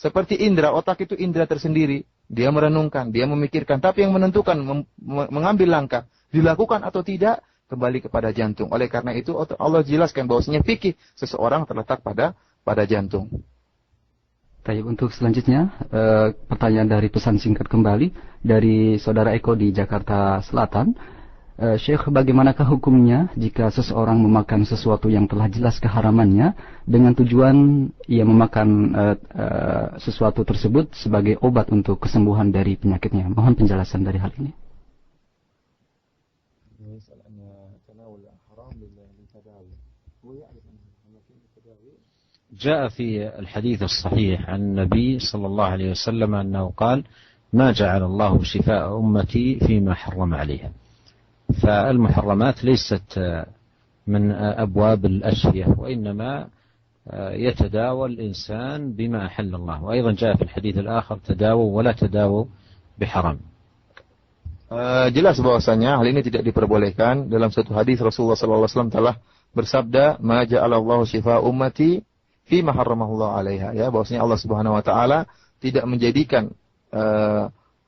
Seperti indera, otak itu indera tersendiri. Dia merenungkan, dia memikirkan, tapi yang menentukan mengambil langkah dilakukan atau tidak kembali kepada jantung. Oleh karena itu Allah jelaskan bahwasanya fikih seseorang terletak pada jantung. Baik, untuk selanjutnya pertanyaan dari pesan singkat kembali dari saudara Eko di Jakarta Selatan. Syekh, bagaimanakah hukumnya jika seseorang memakan sesuatu yang telah jelas keharamannya dengan tujuan ia memakan sesuatu tersebut sebagai obat untuk kesembuhan dari penyakitnya? Mohon penjelasan dari hal ini. جاء في الحديث الصحيح عن النبي صلى الله عليه وسلم أنه قال ما جعل الله شفاء أمتي فيما حرم عليها. فالمحرمات ليست من أبواب الأشفية، وإنما يتداوى الإنسان بما أحل الله. وأيضا جاء في الحديث الآخر تداووا ولا تداووا بحرام. Jelas bahwasanya hal ini tidak diperbolehkan. Dalam satu hadis Rasulullah SAW telah bersabda, "Ma ja'alallahu shifa ummati fi ma harramahullah 'alaiha." Ya, bahwasanya Allah Subhanahu wa taala tidak menjadikan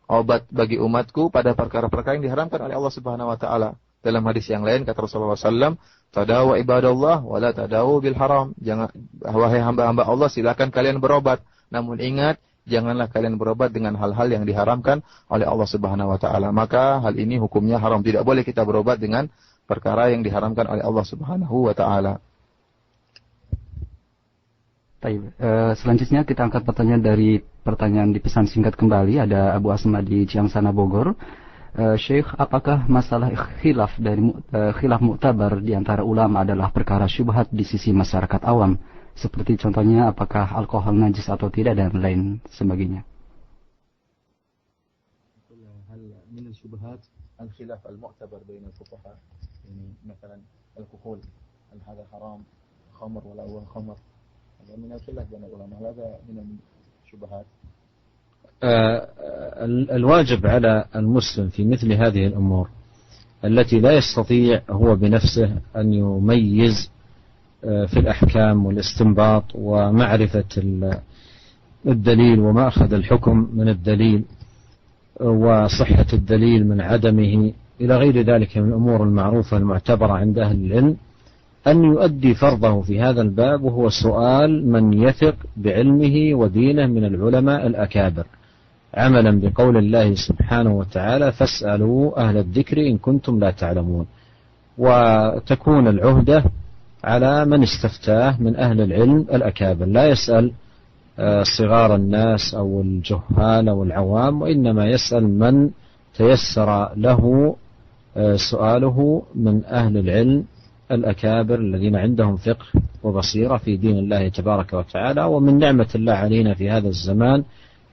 obat bagi umatku pada perkara-perkara yang diharamkan oleh Allah Subhanahu wa taala. Dalam hadis yang lain kata Rasulullah SAW, "Tadawu ibadallah wa la tadawu bil haram." Jangan, wahai hamba-hamba Allah, silakan kalian berobat, namun ingat, janganlah kalian berobat dengan hal-hal yang diharamkan oleh Allah Subhanahu wa taala. Maka hal ini hukumnya haram. Tidak boleh kita berobat dengan perkara yang diharamkan oleh Allah Subhanahu wa taala. Selanjutnya kita angkat pertanyaan di pesan singkat kembali. Ada Abu Asma di Ciangsana Bogor. Syekh, apakah masalah khilaf mu'tabar di antara ulama adalah perkara syubhat di sisi masyarakat awam? Seperti contohnya apakah alkohol najis atau tidak dan lain sebagainya. Hal min syubhat al-khilaf al-mu'tabar bain al-fuqaha, yani مثلا الكحول هل هذا حرام خمر ولا هو خمر؟ هذا من الخلاف بين العلماء. هذا من الشبهات. الواجب على المسلم في مثل هذه الأمور التي لا يستطيع هو بنفسه أن يميز في الأحكام والاستنباط ومعرفة الدليل ومأخذ الحكم من الدليل وصحة الدليل من عدمه إلى غير ذلك من الأمور المعروفة المعتبرة عند أهل العلم، أن يؤدي فرضه في هذا الباب، وهو سؤال من يثق بعلمه ودينه من العلماء الأكابر، عملا بقول الله سبحانه وتعالى: فاسألوا أهل الذكر إن كنتم لا تعلمون. وتكون العهدة على من استفتاه من أهل العلم الأكابر، لا يسأل صغار الناس أو الجهال أو العوام، وإنما يسأل من تيسر له سؤاله من أهل العلم الأكابر الذين عندهم فقه وبصيرة في دين الله تبارك وتعالى. ومن نعمة الله علينا في هذا الزمان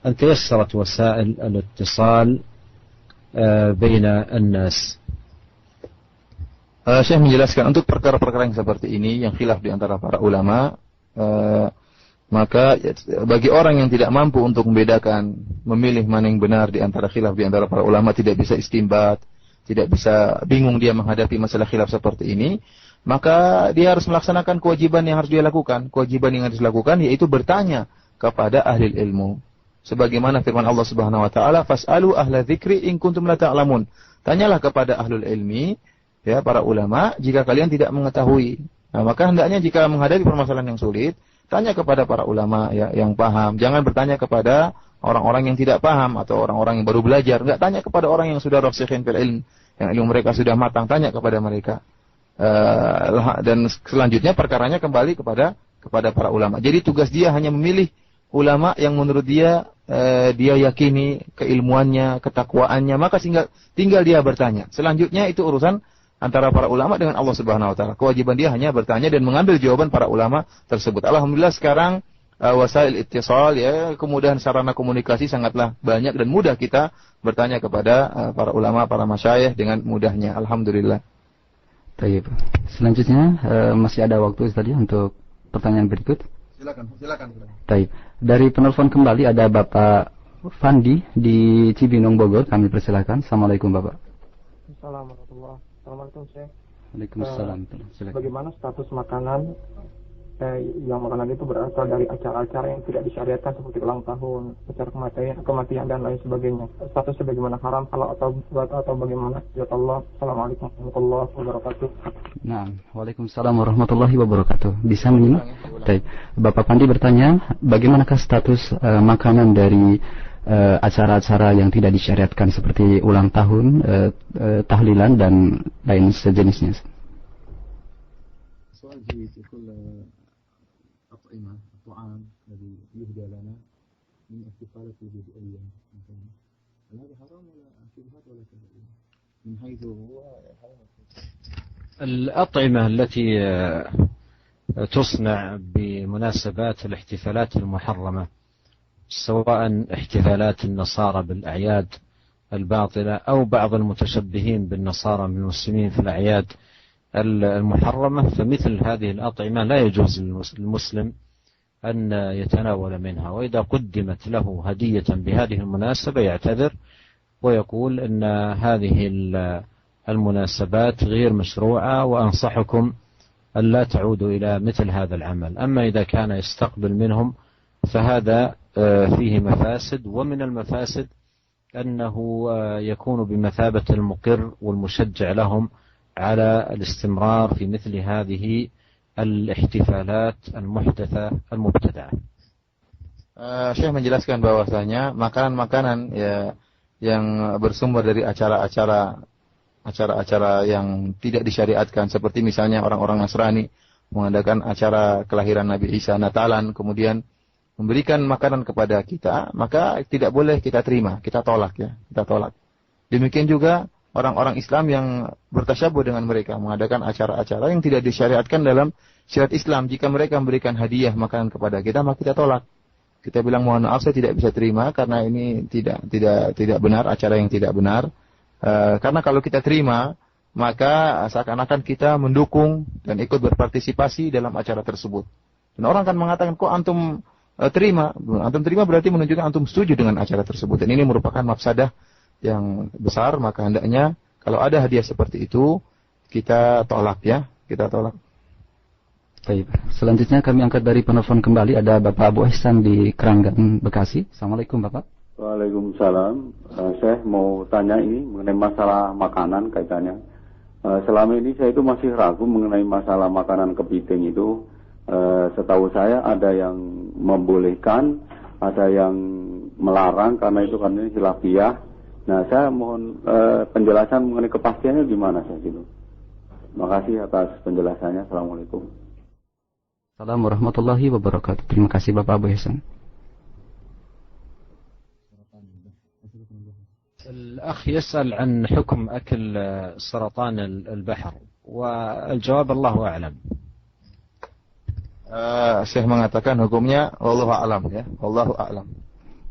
أن تيسرت وسائل الاتصال بين الناس. Syekh menjelaskan untuk perkara-perkara yang seperti ini yang khilaf di antara para ulama, maka bagi orang yang tidak mampu untuk membedakan, memilih mana yang benar di antara khilaf di antara para ulama, tidak bisa istinbat, tidak bisa, bingung dia menghadapi masalah khilaf seperti ini, maka dia harus melaksanakan kewajiban yang harus dia lakukan. Kewajiban yang harus dilakukan yaitu bertanya kepada ahli ilmu. Sebagaimana firman Allah Subhanahu wa taala, "Fas'alu ahla dzikri in kuntum la ta'lamun." Tanyalah kepada ahlul ilmi, ya, para ulama, jika kalian tidak mengetahui. Nah, maka hendaknya jika menghadapi permasalahan yang sulit, tanya kepada para ulama, ya, yang paham. Jangan bertanya kepada orang-orang yang tidak paham atau orang-orang yang baru belajar. Enggak, tanya kepada orang yang sudah rasikhin fil ilm, yang ilmu mereka sudah matang, tanya kepada mereka. Dan selanjutnya perkaranya kembali kepada para ulama. Jadi tugas dia hanya memilih ulama yang menurut dia yakini keilmuannya, ketakwaannya, maka tinggal dia bertanya. Selanjutnya itu urusan antara para ulama dengan Allah Subhanahu wa taala. Kewajiban dia hanya bertanya dan mengambil jawaban para ulama tersebut. Alhamdulillah sekarang wasail ittisal, ya, kemudahan sarana komunikasi sangatlah banyak dan mudah kita bertanya kepada para ulama, para masyayikh dengan mudahnya. Alhamdulillah. Baik. Selanjutnya masih ada waktu tadi untuk pertanyaan berikut. Silakan. Baik. Dari penelpon kembali ada Bapak Fandi di Cibinong Bogor. Kami persilakan. Assalamualaikum Bapak. Assalamualaikum Syekh. Waalaikumsalam. Bagaimana status makanan yang makanan itu berasal dari acara-acara yang tidak disyariatkan seperti ulang tahun, acara kematian dan lain sebagainya. Statusnya bagaimana, haram, halal atau bagaimana? Ya Allah. Assalamualaikum warahmatullahi wabarakatuh. Nah, waalaikumsalam warahmatullahi wabarakatuh. Bisa menyimak? Baik. Bapak Pandi bertanya, bagaimanakah status makanan dari acara-acara yang tidak disyariatkan seperti ulang tahun, tahlilan dan lain sejenisnya? Soal di أطعمة الطعام الذي يهدى لنا من احتفالات البدئية مثلا، هل هذا حرام ولا شبهات ولا كذا؟ من حيث هو الأطعمة التي تصنع بمناسبات الاحتفالات المحرمة، سواء احتفالات النصارى بالأعياد الباطلة أو بعض المتشبهين بالنصارى من المسلمين في الأعياد المحرمة، فمثل هذه الأطعمة لا يجوز للمسلم أن يتناول منها. وإذا قدمت له هدية بهذه المناسبة يعتذر ويقول أن هذه المناسبات غير مشروعة وأنصحكم ألا تعودوا إلى مثل هذا العمل. أما إذا كان يستقبل منهم فهذا فيه مفاسد، ومن المفاسد أنه يكون بمثابة المقر والمشجع لهم على الاستمرار في مثل هذه الاحتفالات المحدثة المبتدعة. Syekh menjelaskan bahwasanya makanan-makanan ya yang bersumber dari acara-acara yang tidak disyariatkan, seperti misalnya orang-orang Nasrani mengadakan acara kelahiran Nabi Isa, Natalan, kemudian memberikan makanan kepada kita, maka tidak boleh kita terima, kita tolak ya, kita tolak. Demikian juga orang-orang Islam yang bertasyabuh dengan mereka mengadakan acara-acara yang tidak disyariatkan dalam syariat Islam. Jika mereka memberikan hadiah makanan kepada kita, maka kita tolak. Kita bilang mohon maaf, saya tidak bisa terima karena ini tidak benar, acara yang tidak benar. Karena kalau kita terima, maka seakan-akan kita mendukung dan ikut berpartisipasi dalam acara tersebut. Dan orang akan mengatakan, kok antum terima? Antum terima berarti menunjukkan antum setuju dengan acara tersebut. Dan ini merupakan mafsadah yang besar, maka hendaknya kalau ada hadiah seperti itu kita tolak ya, kita tolak. Baik. Selanjutnya kami angkat dari penelpon kembali, ada Bapak Abu Ihsan di Keranggan, Bekasi. Assalamualaikum Bapak. Waalaikumsalam. Saya mau tanya ini mengenai masalah makanan kaitannya. Selama ini saya itu masih ragu mengenai masalah makanan kepiting itu. Setahu saya ada yang membolehkan, ada yang melarang karena itu kan ini khilafiyah. Nah, saya mohon penjelasan mengenai kepastiannya gimana saya gitu. Terima kasih atas penjelasannya. Assalamualaikum. Assalamualaikum warahmatullahi wabarakatuh. Terima kasih Bapak Abu Ihsan. الأخ يسأل عن حكم أكل سرطان البحر والجواب الله أعلم. Syekh mengatakan hukumnya wallahu a'lam ya, wallahu a'lam.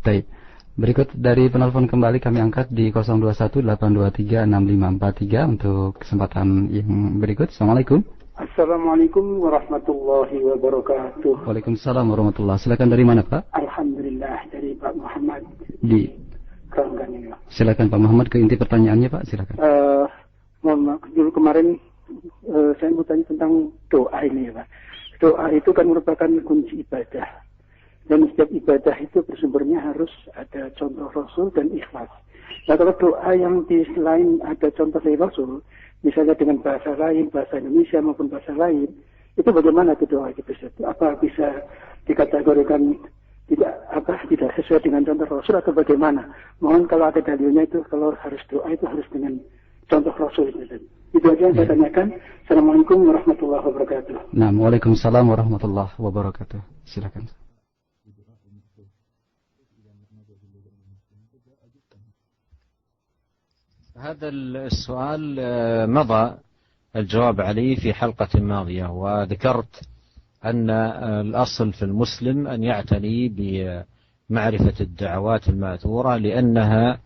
Baik. Berikut dari penelpon kembali kami angkat di 0218236543 untuk kesempatan yang berikut. Assalamualaikum. Assalamualaikum warahmatullahi wabarakatuh. Waalaikumsalam warahmatullahi. Silakan dari mana Pak? Alhamdulillah, dari Pak Muhammad di Keranggan ini. Silakan Pak Muhammad, ke inti pertanyaannya Pak, silakan. Dulu kemarin saya mau tanya tentang doa ini ya Pak. Doa itu kan merupakan kunci ibadah. Dan setiap ibadah itu bersumbernya harus ada contoh Rasul dan ikhlas. Nah kalau doa yang di selain ada contoh dari Rasul, misalnya dengan bahasa lain, bahasa Indonesia maupun bahasa lain, itu bagaimana itu doa itu? Apa bisa dikategorikan tidak sesuai dengan contoh Rasul atau bagaimana? Mohon kalau ada dalilnya itu, kalau harus doa itu harus dengan contoh Rasul itu. Itu aja yang saya tanyakan. Assalamualaikum warahmatullahi wabarakatuh. Nah, waalaikumsalam warahmatullahi wabarakatuh. Silakan. هذا السؤال مضى الجواب عليه في حلقة ماضية، وذكرت أن الأصل في المسلم أن يعتني بمعرفة الدعوات المأثورة، لأنها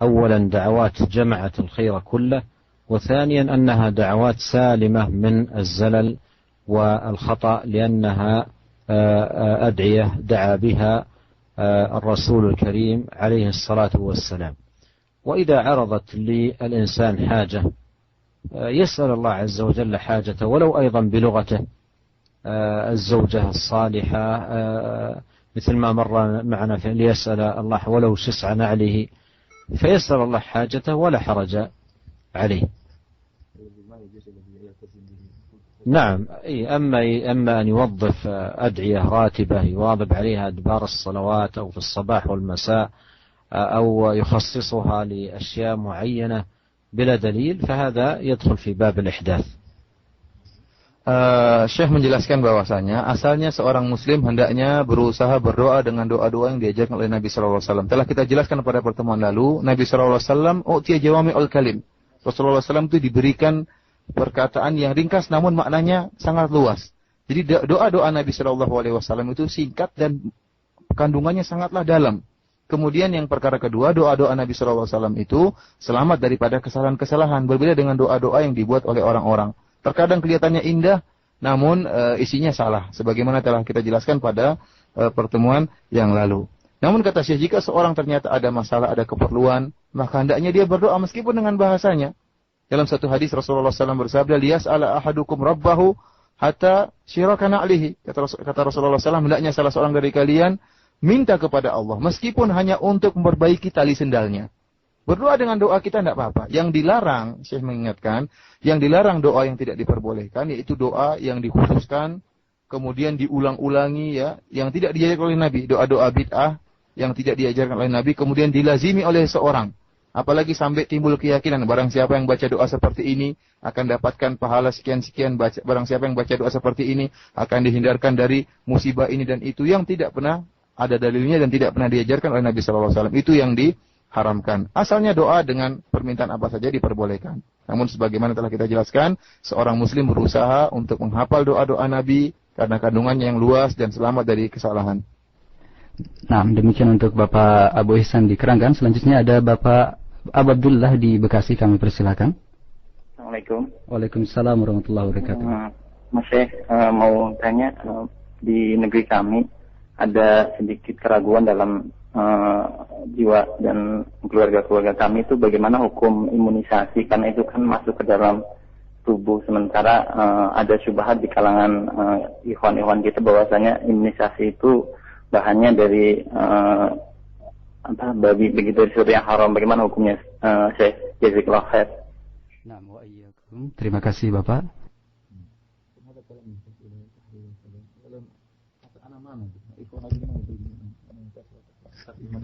أولا دعوات جمعت الخير كله، وثانيا أنها دعوات سالمة من الزلل والخطأ، لأنها أدعية دعا بها الرسول الكريم عليه الصلاة والسلام. وإذا عرضت للإنسان حاجة يسأل الله عز وجل حاجته، ولو أيضا بلغته، الزوجة الصالحة مثل ما مر معنا ليسأل الله ولو شسع نعله، فيسأل الله حاجته ولا حرج عليه. نعم، أما أن يوظف أدعية راتبة يواظب عليها أدبار الصلوات أو في الصباح والمساء، أو يخصصها لأشياء معينة بلا دليل، فهذا يدخل في باب الإحداث. Syekh menjelaskan bahwasanya asalnya seorang muslim hendaknya berusaha berdoa dengan doa-doa yang diajarkan oleh Nabi sallallahu alaihi wasallam. Telah kita jelaskan pada pertemuan lalu, Nabi sallallahu alaihi wasallam utiya jawami'ul kalim. Rasulullah SAW itu diberikan perkataan yang ringkas namun maknanya sangat luas. Jadi doa-doa Nabi sallallahu alaihi wasallam itu singkat dan kandungannya sangatlah dalam. Kemudian yang perkara kedua, doa-doa Nabi sallallahu alaihi wasallam itu selamat daripada kesalahan-kesalahan, berbeda dengan doa-doa yang dibuat oleh orang-orang. Terkadang kelihatannya indah, namun isinya salah. Sebagaimana telah kita jelaskan pada pertemuan yang lalu. Namun kata Syekh, jika seorang ternyata ada masalah, ada keperluan, maka hendaknya dia berdoa meskipun dengan bahasanya. Dalam satu hadis Rasulullah SAW bersabda, liyas'ala ahadukum rabbahu hatta syirakana alihi. Kata Rasulullah SAW, hendaknya salah seorang dari kalian minta kepada Allah, meskipun hanya untuk memperbaiki tali sendalnya. Berdoa dengan doa kita tidak apa-apa. Yang dilarang, Syekh mengingatkan, yang dilarang doa yang tidak diperbolehkan, yaitu doa yang dikhususkan, kemudian diulang-ulangi, ya, yang tidak diajarkan oleh Nabi. Doa-doa bid'ah yang tidak diajarkan oleh Nabi, kemudian dilazimi oleh seorang. Apalagi sampai timbul keyakinan, barang siapa yang baca doa seperti ini akan dapatkan pahala sekian-sekian, barang siapa yang baca doa seperti ini akan dihindarkan dari musibah ini dan itu, yang tidak pernah ada dalilnya dan tidak pernah diajarkan oleh Nabi SAW. Itu yang diharamkan. Asalnya doa dengan permintaan apa saja diperbolehkan. Namun sebagaimana telah kita jelaskan, seorang muslim berusaha untuk menghafal doa-doa Nabi karena kandungannya yang luas dan selamat dari kesalahan. Nah, demikian untuk Bapak Abu Ihsan di Keranggan. Selanjutnya ada Bapak Abu Abdullah di Bekasi, kami persilakan. Assalamualaikum. Waalaikumsalam warahmatullahi wabarakatuh. Mas Syekh, mau tanya, di negeri kami ada sedikit keraguan dalam jiwa dan keluarga-keluarga kami itu bagaimana hukum imunisasi, karena itu kan masuk ke dalam tubuh, sementara ada syubhat di kalangan ikhwan-ikhwan kita bahwasanya imunisasi itu bahannya dari babi, begitu sesuatu yang haram. Bagaimana hukumnya, Syekh? Jazakallahu khair. Nah, wa iyyakum. Terima kasih Bapak.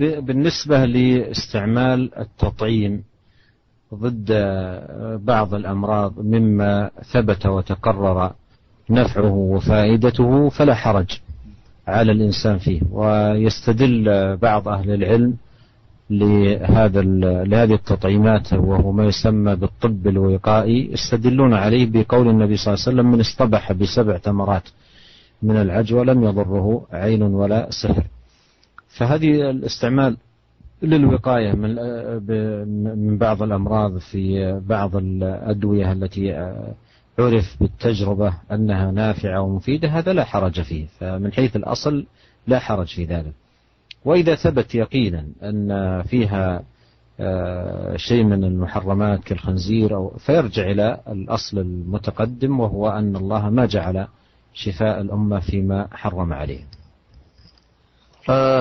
بالنسبة لاستعمال التطعيم ضد بعض الأمراض مما ثبت وتقرر نفعه وفائدته فلا حرج على الإنسان فيه. ويستدل بعض أهل العلم لهذه التطعيمات وهو ما يسمى بالطب الوقائي، يستدلون عليه بقول النبي صلى الله عليه وسلم من اصطبح ب7 تمرات من العجوة لم يضره عين ولا سحر. فهذه الاستعمال للوقاية من بعض الأمراض في بعض الأدوية التي عرف بالتجربة أنها نافعة ومفيدة، هذا لا حرج فيه. فمن حيث الأصل لا حرج في ذلك. وإذا ثبت يقينا أن فيها شيء من المحرمات كالخنزير فيرجع إلى الأصل المتقدم، وهو أن الله ما جعل شفاء الأمة فيما حرم عليه.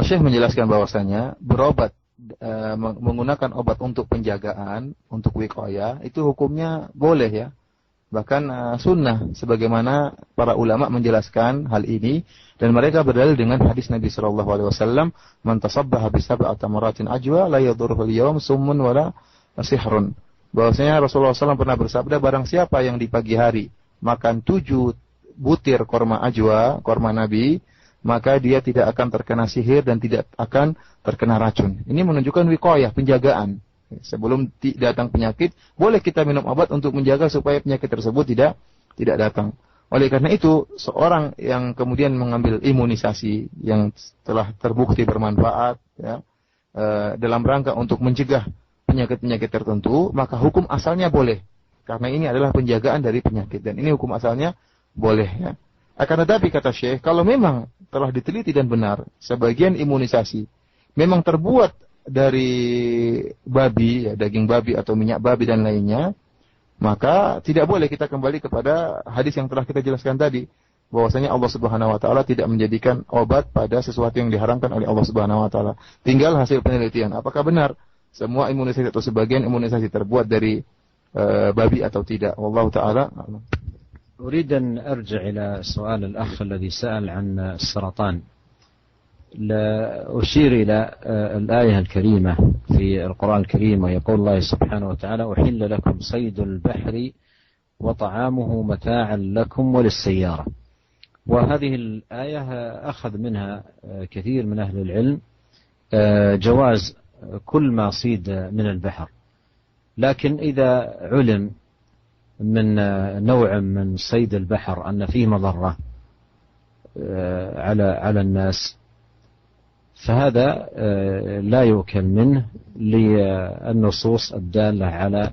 Syekh menjelaskan bahwasanya berobat, menggunakan obat untuk penjagaan, untuk wiqayah, itu hukumnya boleh, ya. Bahkan sunnah, sebagaimana para ulama menjelaskan hal ini, dan mereka berdalil dengan hadis Nabi SAW, man tasabbaha bi7 tamaratin ajwa la yadurruhu al-yawm summun wala sihrun. Bahwasanya Rasulullah SAW pernah bersabda, barang siapa yang di pagi hari makan 7 butir korma ajwa, korma Nabi, maka dia tidak akan terkena sihir dan tidak akan terkena racun. Ini menunjukkan wiqayah, penjagaan. Sebelum datang penyakit, boleh kita minum obat untuk menjaga supaya penyakit tersebut tidak datang. Oleh karena itu, seorang yang kemudian mengambil imunisasi yang telah terbukti bermanfaat, ya, dalam rangka untuk mencegah penyakit-penyakit tertentu, maka hukum asalnya boleh. Karena ini adalah penjagaan dari penyakit, dan ini hukum asalnya boleh, ya. Akan tetapi kata Syekh, kalau memang telah diteliti dan benar, sebagian imunisasi memang terbuat dari babi, ya, daging babi atau minyak babi dan lainnya, maka tidak boleh kita kembali kepada hadis yang telah kita jelaskan tadi, bahwasanya Allah Subhanahu wa taala tidak menjadikan obat pada sesuatu yang diharamkan oleh Allah Subhanahu wa taala. Tinggal hasil penelitian, apakah benar semua imunisasi atau sebagian imunisasi terbuat dari babi atau tidak. Wallahu taala a'lam. أريد أن أرجع إلى سؤال الأخ الذي سأل عن السرطان. لا أشير إلى الآية الكريمة في القرآن الكريم، ويقول الله سبحانه وتعالى أحل لكم صيد البحر وطعامه متاعا لكم وللسيارة. وهذه الآية أخذ منها كثير من أهل العلم جواز كل ما صيد من البحر، لكن إذا علم من نوع من صيد البحر أن فيه مضرة على الناس، فهذا لا يؤكل منه للنصوص الدالة على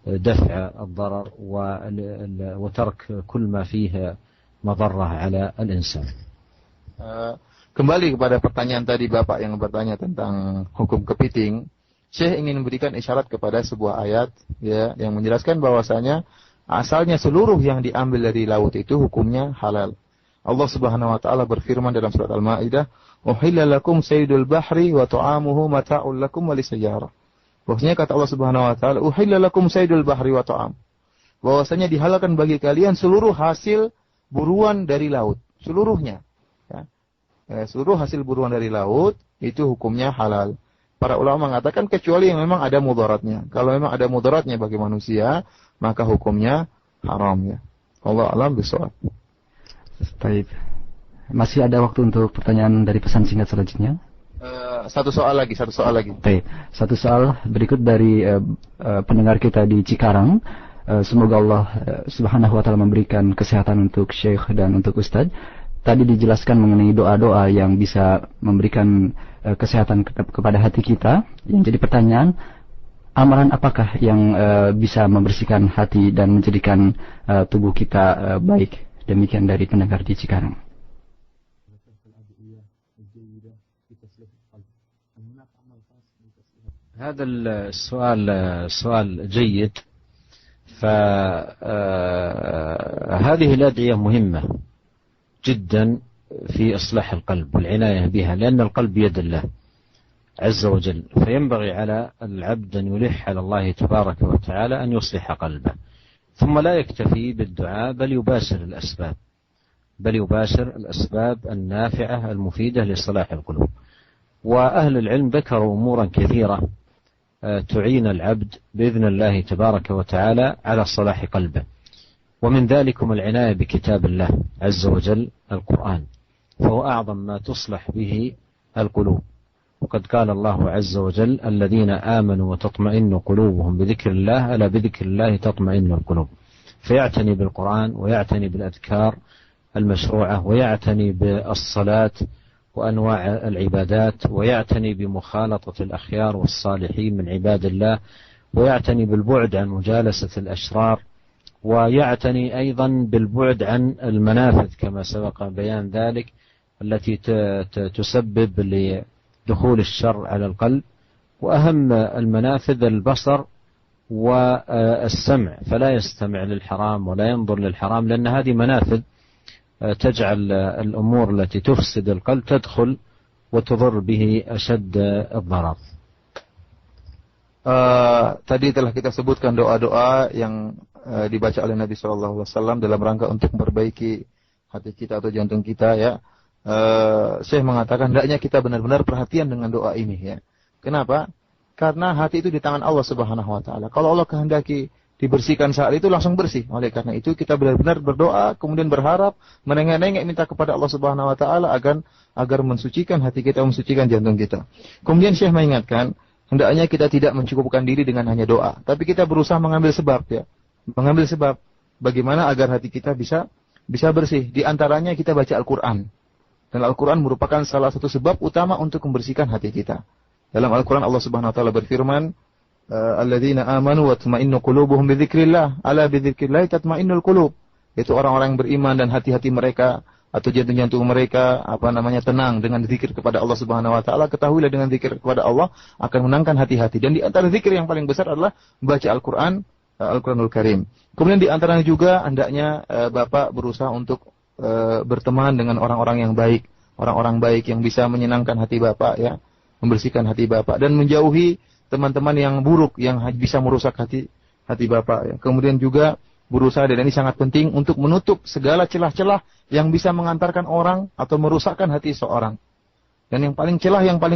دفع الضرر وترك كل ما فيه مضرة على الإنسان. Kembali kepada pertanyaan tadi Bapak yang bertanya tentang hukum kepiting, Syekh ingin memberikan isyarat kepada sebuah ayat ya yang menjelaskan bahwasanya asalnya seluruh yang diambil dari laut itu hukumnya halal. Allah Subhanahu wa taala berfirman dalam surat Al-Maidah, "Uhilla lakum saydul bahri wa ta'amuhu mata'ul lakum wa lisayyarah." Bahwasanya kata Allah Subhanahu wa taala, "Uhilla lakum saydul bahri wa ta'am." Bahwasanya dihalalkan bagi kalian seluruh hasil buruan dari laut, seluruhnya. Seluruh hasil buruan dari laut itu hukumnya halal. Para ulama mengatakan kecuali yang memang ada mudaratnya. Kalau memang ada mudaratnya bagi manusia, maka hukumnya haram ya. Allah alam bisawab. Baik. Masih ada waktu untuk pertanyaan dari pesan singkat selanjutnya? Satu soal lagi. Baik. Satu soal berikut dari pendengar kita di Cikarang. Semoga Allah Subhanahu wa taala memberikan kesehatan untuk Syekh dan untuk Ustadz. Tadi dijelaskan mengenai doa-doa yang bisa memberikan kesehatan kepada hati kita. Yang jadi pertanyaan, amalan apakah yang bisa membersihkan hati dan menjadikan tubuh kita baik? Demikian dari pendengar di Cikarang. هذا السؤال سؤال جيد. فهذه الأدعية مهمة جدا في إصلاح القلب والعناية بها، لأن القلب بيد الله عز وجل، فينبغي على العبد أن يلح على الله تبارك وتعالى أن يصلح قلبه، ثم لا يكتفي بالدعاء بل يباشر الأسباب النافعة المفيدة لصلاح القلوب. وأهل العلم ذكروا أمورا كثيرة تعين العبد بإذن الله تبارك وتعالى على صلاح قلبه، ومن ذلكم العناية بكتاب الله عز وجل القرآن، فهو أعظم ما تصلح به القلوب. وقد قال الله عز وجل: الذين آمنوا وتطمئن قلوبهم بذكر الله ألا بذكر الله تطمئن القلوب. فيعتني بالقرآن ويعتني بالأذكار المشروعة ويعتني بالصلاة وأنواع العبادات ويعتني بمخالطة الأخيار والصالحين من عباد الله ويعتني بالبعد عن مجالسة الأشرار ويعتني أيضا بالبعد عن المنافذ كما سبق بيان ذلك التي تسبب لدخول الشر على القلب، وأهم المنافذ البصر والسمع، فلا يستمع للحرام ولا ينظر للحرام، لأن هذه منافذ تجعل الأمور التي تفسد القلب تدخل وتضر به أشد الضرر. Tadi telah kita sebutkan doa-doa yang dibaca oleh Nabi SAW dalam rangka untuk memperbaiki hati kita atau jantung kita ya. Syekh mengatakan hendaknya kita benar-benar perhatian dengan doa ini ya. Kenapa? Karena hati itu di tangan Allah Subhanahu wa taala. Kalau Allah kehendaki dibersihkan saat itu langsung bersih. Oleh karena itu kita benar-benar berdoa, kemudian berharap, menengah-nengah minta kepada Allah Subhanahu wa taala agar mensucikan hati kita, mensucikan jantung kita. Kemudian Syekh mengingatkan, hendaknya kita tidak mencukupkan diri dengan hanya doa, tapi kita berusaha mengambil sebab ya. Mengambil sebab bagaimana agar hati kita bisa bersih. Di antaranya kita baca Al-Qur'an. Dan Al-Qur'an merupakan salah satu sebab utama untuk membersihkan hati kita. Dalam Al-Qur'an Allah Subhanahu wa taala berfirman, alladzina amanu wa tatma'innu qulubuhum bidzikrillah, ala bidzikrillah tatma'innul qulub. Itu orang-orang yang beriman dan hati-hati mereka atau jantung-jantung mereka tenang dengan zikir kepada Allah Subhanahu wa taala. Ketahuilah dengan zikir kepada Allah akan menenangkan hati-hati. Dan di antara zikir yang paling besar adalah membaca Al-Qur'an, Al-Qur'anul Karim. Kemudian di antaranya juga hendaknya Bapak berusaha untuk berteman dengan orang-orang yang baik, orang-orang baik yang bisa menyenangkan hati Bapak ya, membersihkan hati Bapak dan menjauhi teman-teman yang buruk yang bisa merusak hati Bapak ya. Kemudian juga berusaha, dan ini sangat penting, untuk menutup segala celah-celah yang bisa mengantarkan orang atau merusakkan hati seorang. Dan yang paling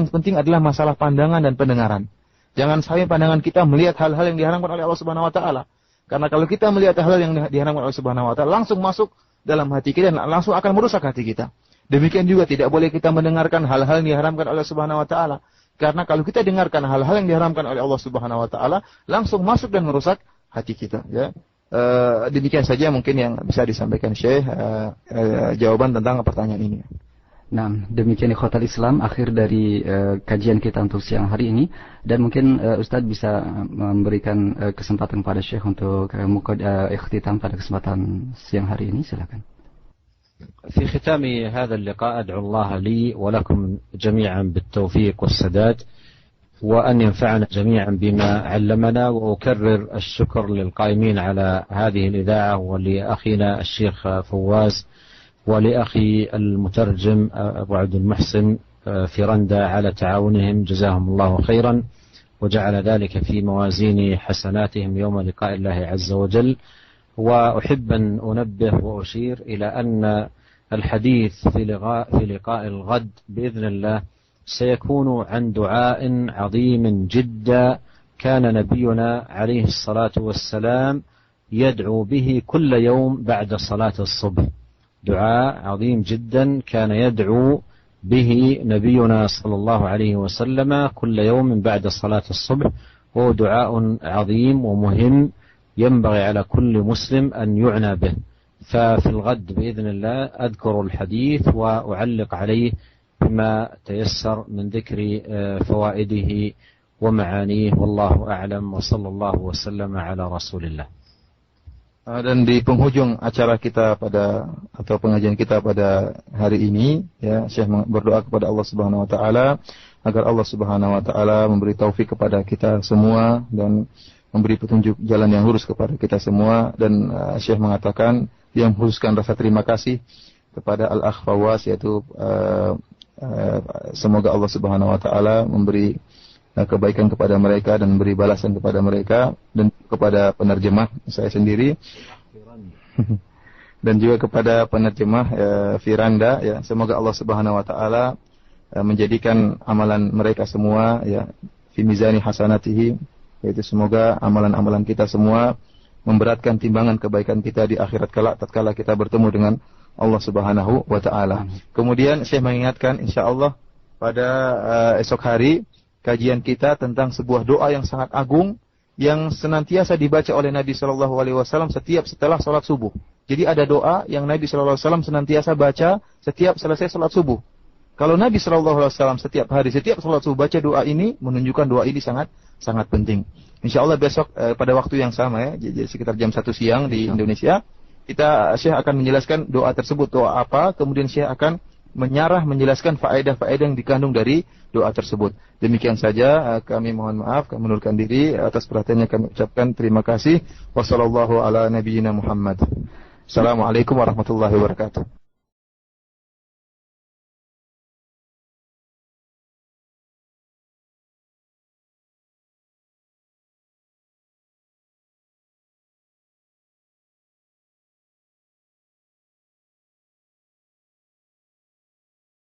penting adalah masalah pandangan dan pendengaran. Jangan sampai pandangan kita melihat hal-hal yang diharamkan oleh Allah Subhanahu wa taala. Karena kalau kita melihat hal-hal yang diharamkan oleh Allah Subhanahu wa taala, langsung masuk dalam hati kita dan langsung akan merusak hati kita. Demikian juga tidak boleh kita mendengarkan hal-hal yang diharamkan oleh Allah Subhanahu wa taala. Karena kalau kita dengarkan hal-hal yang diharamkan oleh Allah Subhanahu wa taala, langsung masuk dan merusak hati kita ya. Demikian saja mungkin yang bisa disampaikan Syekh jawaban tentang pertanyaan ini. Nah, demikian ikhwatal Islam akhir dari kajian kita untuk siang hari ini, dan mungkin Ustadz bisa memberikan kesempatan kepada Syekh untuk ikhtitam pada kesempatan siang hari ini. Silakan. في ختام هذا اللقاء أدعو الله لي ولكم جميعا بالتوفيق والسداد وأن ينفعنا جميعا بما علمنا، وأكرر الشكر للقائمين على هذه الإذاعة ولأخينا الشيخ فواز ولأخي المترجم أبو عبد المحسن فرندا على تعاونهم، جزاهم الله خيرا وجعل ذلك في موازين حسناتهم يوم لقاء الله عز وجل. وأحب أن أنبه وأشير إلى أن الحديث في لقاء الغد بإذن الله سيكون عن دعاء عظيم جدا كان نبينا عليه الصلاة والسلام يدعو به كل يوم بعد صلاة الصبح. دعاء عظيم جدا كان يدعو به نبينا صلى الله عليه وسلم كل يوم بعد صلاة الصبح، وهو دعاء عظيم ومهم ينبغي على كل مسلم أن يعنى به. ففي الغد بإذن الله أذكر الحديث وأعلق عليه بما تيسر من ذكر فوائده ومعانيه، والله أعلم وصلى الله وسلم على رسول الله. Dan di penghujung acara kita atau pengajian kita pada hari ini, ya, Syekh berdoa kepada Allah Subhanahu wa taala agar Allah Subhanahu wa taala memberi taufik kepada kita semua dan memberi petunjuk jalan yang lurus kepada kita semua. Dan Syekh mengatakan dia mengkhususkan rasa terima kasih kepada Al-Akh Fawaz, yaitu semoga Allah Subhanahu wa taala memberi kebaikan kepada mereka dan memberi balasan kepada mereka, dan kepada penerjemah saya sendiri dan juga kepada penerjemah Firanda, ya, semoga Allah Subhanahu wa taala menjadikan amalan mereka semua, ya, fi mizani hasanatihi, yaitu semoga amalan-amalan kita semua memberatkan timbangan kebaikan kita di akhirat kelak tatkala kita bertemu dengan Allah Subhanahu wa taala. Kemudian saya mengingatkan insyaallah pada esok hari kajian kita tentang sebuah doa yang sangat agung yang senantiasa dibaca oleh Nabi sallallahu alaihi wasallam setiap setelah salat subuh. Jadi ada doa yang Nabi sallallahu alaihi wasallam senantiasa baca setiap selesai salat subuh. Kalau Nabi sallallahu alaihi wasallam setiap hari setiap salat subuh baca doa ini, menunjukkan doa ini sangat penting. Insyaallah besok pada waktu yang sama, ya, jadi sekitar jam 1 siang di Indonesia, Syekh akan menjelaskan doa tersebut doa apa, kemudian Syekh akan menjelaskan faedah-faedah yang dikandung dari doa tersebut. Demikian saja, kami mohon maaf, kami mundurkan diri. Atas perhatiannya kami ucapkan terima kasih. Wassallallahu ala nabiyyina Muhammad. Assalamualaikum warahmatullahi wabarakatuh.